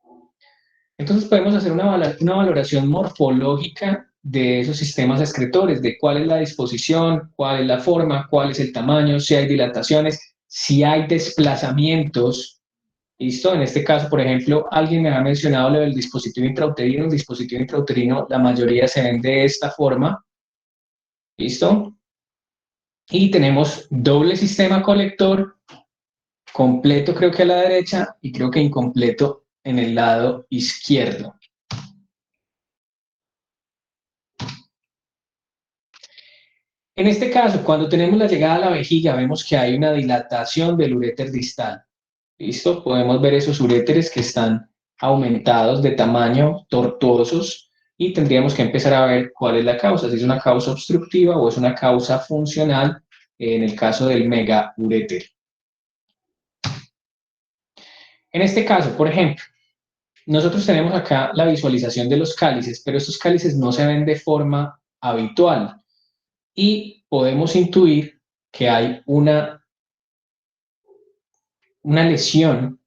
Entonces podemos hacer una valoración morfológica de esos sistemas excretores, de cuál es la disposición, cuál es la forma, cuál es el tamaño, si hay dilataciones, si hay desplazamientos. ¿Listo? En este caso, por ejemplo, alguien me ha mencionado lo del dispositivo intrauterino. El dispositivo intrauterino, la mayoría se ven de esta forma. ¿Listo? Y tenemos doble sistema colector, completo creo que a la derecha y creo que incompleto en el lado izquierdo. En este caso, cuando tenemos la llegada a la vejiga, vemos que hay una dilatación del uréter distal. ¿Listo? Podemos ver esos uréteres que están aumentados de tamaño, tortuosos, y tendríamos que empezar a ver cuál es la causa, si es una causa obstructiva o es una causa funcional en el caso del megauréter. En este caso, por ejemplo, nosotros tenemos acá la visualización de los cálices, pero estos cálices no se ven de forma habitual y podemos intuir que hay una lesión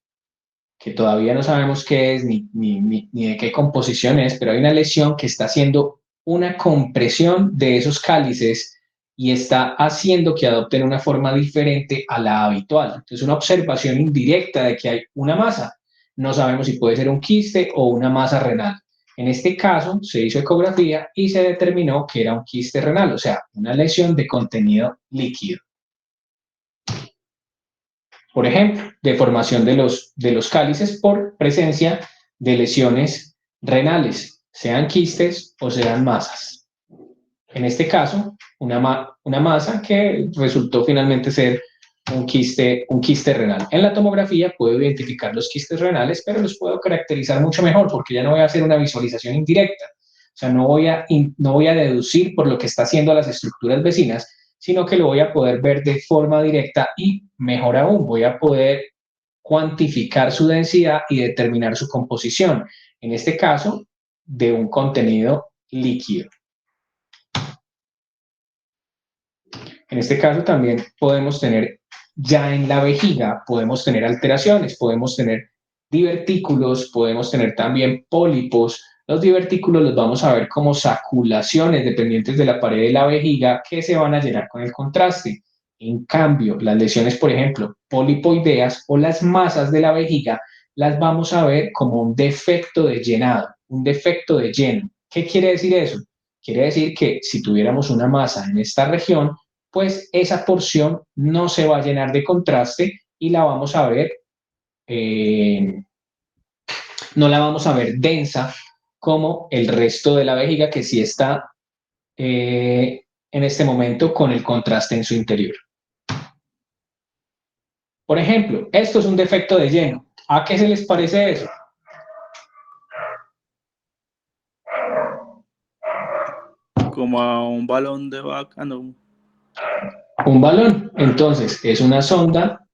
que todavía no sabemos qué es ni de qué composición es, pero hay una lesión que está haciendo una compresión de esos cálices y está haciendo que adopten una forma diferente a la habitual. Entonces, una observación indirecta de que hay una masa. No sabemos si puede ser un quiste o una masa renal. En este caso, se hizo ecografía y se determinó que era un quiste renal, o sea, una lesión de contenido líquido. Por ejemplo, deformación de los cálices por presencia de lesiones renales, sean quistes o sean masas. En este caso, una masa que resultó finalmente ser un quiste renal. En la tomografía puedo identificar los quistes renales, pero los puedo caracterizar mucho mejor porque ya no voy a hacer una visualización indirecta. O sea, no voy a deducir por lo que está haciendo las estructuras vecinas, sino que lo voy a poder ver de forma directa y, mejor aún, voy a poder cuantificar su densidad y determinar su composición, en este caso, de un contenido líquido. En este caso también podemos tener, ya en la vejiga, podemos tener alteraciones, podemos tener divertículos, podemos tener también pólipos. Los divertículos los vamos a ver como saculaciones dependientes de la pared de la vejiga que se van a llenar con el contraste. En cambio, las lesiones, por ejemplo, polipoideas o las masas de la vejiga, las vamos a ver como un defecto de llenado, un defecto de lleno. ¿Qué quiere decir eso? Quiere decir que si tuviéramos una masa en esta región, pues esa porción no se va a llenar de contraste y la vamos a ver, no la vamos a ver densa como el resto de la vejiga que sí está en este momento con el contraste en su interior. Por ejemplo, esto es un defecto de lleno. ¿A qué se les parece eso? Como a un balón de vaca, no. Un balón. Entonces, es una sonda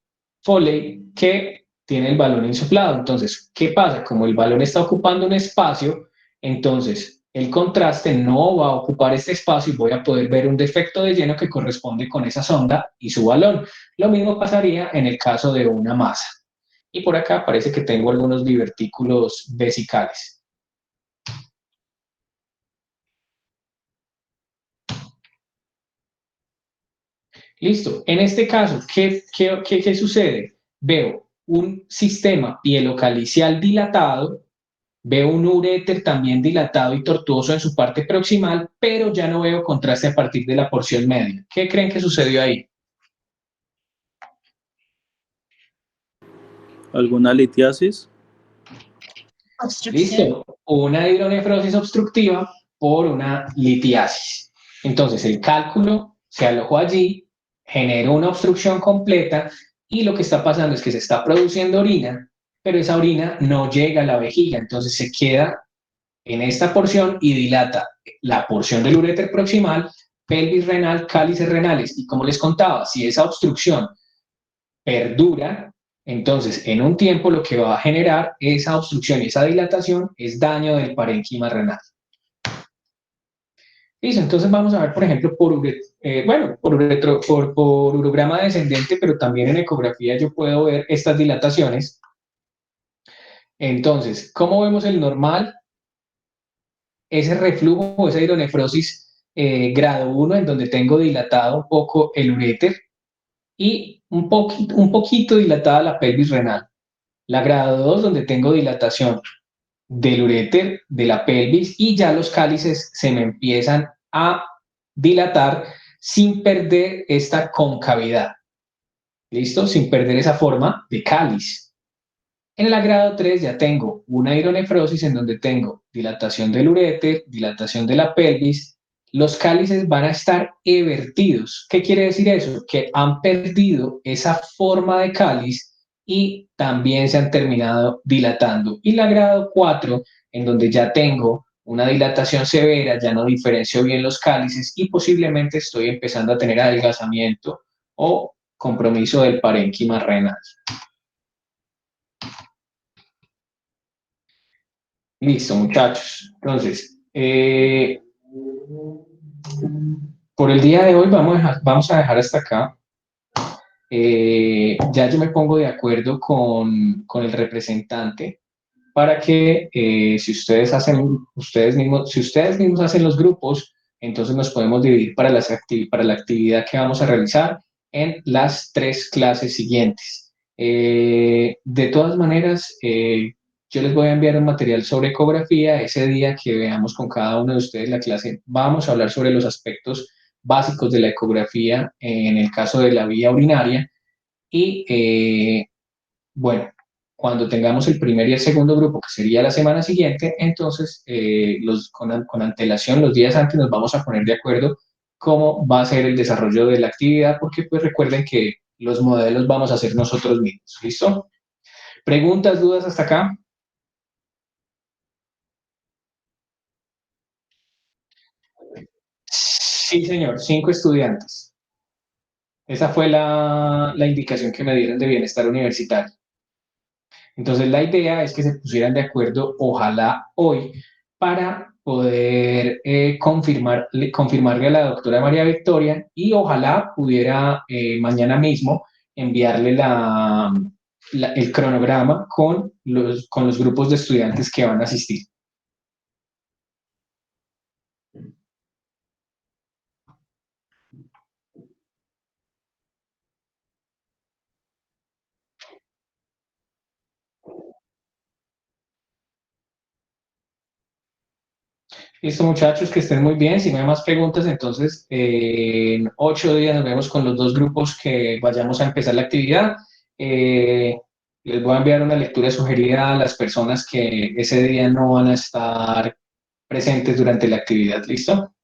Foley que tiene el balón insuflado. Entonces, ¿qué pasa? Como el balón está ocupando un espacio, entonces el contraste no va a ocupar este espacio y voy a poder ver un defecto de lleno que corresponde con esa sonda y su balón. Lo mismo pasaría en el caso de una masa. Y por acá parece que tengo algunos divertículos vesicales. Listo. En este caso, ¿qué sucede? Veo un sistema pielocalicial dilatado, veo un uréter también dilatado y tortuoso en su parte proximal, pero ya no veo contraste a partir de la porción media. ¿Qué creen que sucedió ahí? ¿Alguna litiasis? Listo. Una hidronefrosis obstructiva por una litiasis. Entonces, el cálculo se alojó allí, generó una obstrucción completa y lo que está pasando es que se está produciendo orina, pero esa orina no llega a la vejiga, entonces se queda en esta porción y dilata la porción del uréter proximal, pelvis renal, cálices renales. Y como les contaba, si esa obstrucción perdura, entonces en un tiempo lo que va a generar esa obstrucción y esa dilatación es daño del parénquima renal. Listo, entonces vamos a ver, por ejemplo, por urograma descendente, pero también en ecografía yo puedo ver estas dilataciones. Entonces, ¿cómo vemos el normal? Ese reflujo o esa hidronefrosis grado 1, en donde tengo dilatado un poco el uréter y un poquito dilatada la pelvis renal. La grado 2, donde tengo dilatación del uréter, de la pelvis, y ya los cálices se me empiezan a dilatar sin perder esta concavidad. ¿Listo? Sin perder esa forma de cáliz. En el grado 3 ya tengo una hidronefrosis en donde tengo dilatación del uréter, dilatación de la pelvis. Los cálices van a estar evertidos. ¿Qué quiere decir eso? Que han perdido esa forma de cáliz y también se han terminado dilatando. Y la grado 4, en donde ya tengo una dilatación severa, ya no diferencio bien los cálices y posiblemente estoy empezando a tener adelgazamiento o compromiso del parénquima renal. Listo, muchachos. Entonces, por el día de hoy vamos a dejar hasta acá. Ya yo me pongo de acuerdo con el representante para que si ustedes mismos hacen los grupos, entonces nos podemos dividir para la actividad que vamos a realizar en las 3 clases siguientes. De todas maneras, yo les voy a enviar un material sobre ecografía. Ese día que veamos con cada uno de ustedes la clase, vamos a hablar sobre los aspectos básicos de la ecografía en el caso de la vía urinaria. Y bueno, cuando tengamos el primer y el segundo grupo, que sería la semana siguiente, entonces con antelación, los días antes, nos vamos a poner de acuerdo cómo va a ser el desarrollo de la actividad, porque pues recuerden que los modelos vamos a hacer nosotros mismos. ¿Listo? ¿Preguntas, dudas hasta acá? Sí, señor, 5 estudiantes. Esa fue la indicación que me dieron de bienestar universitario. Entonces, la idea es que se pusieran de acuerdo, ojalá hoy, para poder confirmarle a la doctora María Victoria y ojalá pudiera mañana mismo enviarle el cronograma con los grupos de estudiantes que van a asistir. Listo, muchachos, que estén muy bien. Si no hay más preguntas, entonces en 8 días nos vemos con los 2 grupos que vayamos a empezar la actividad. Les voy a enviar una lectura sugerida a las personas que ese día no van a estar presentes durante la actividad. ¿Listo?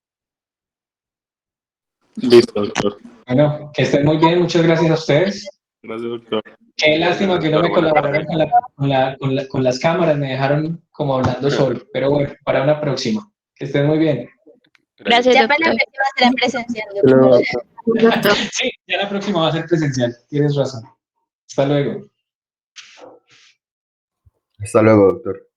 Listo, doctor. Bueno, que estén muy bien. Muchas gracias a ustedes. Gracias, doctor. Qué lástima que no me Buenas colaboraron con las cámaras, me dejaron como hablando solo. Pero bueno, para una próxima. Que estén muy bien. Gracias, Ya para la doctor. próxima será presencial, Luego, doctor. Doctor. Sí, ya la próxima va a ser presencial. Tienes razón. Hasta luego. Hasta luego, doctor.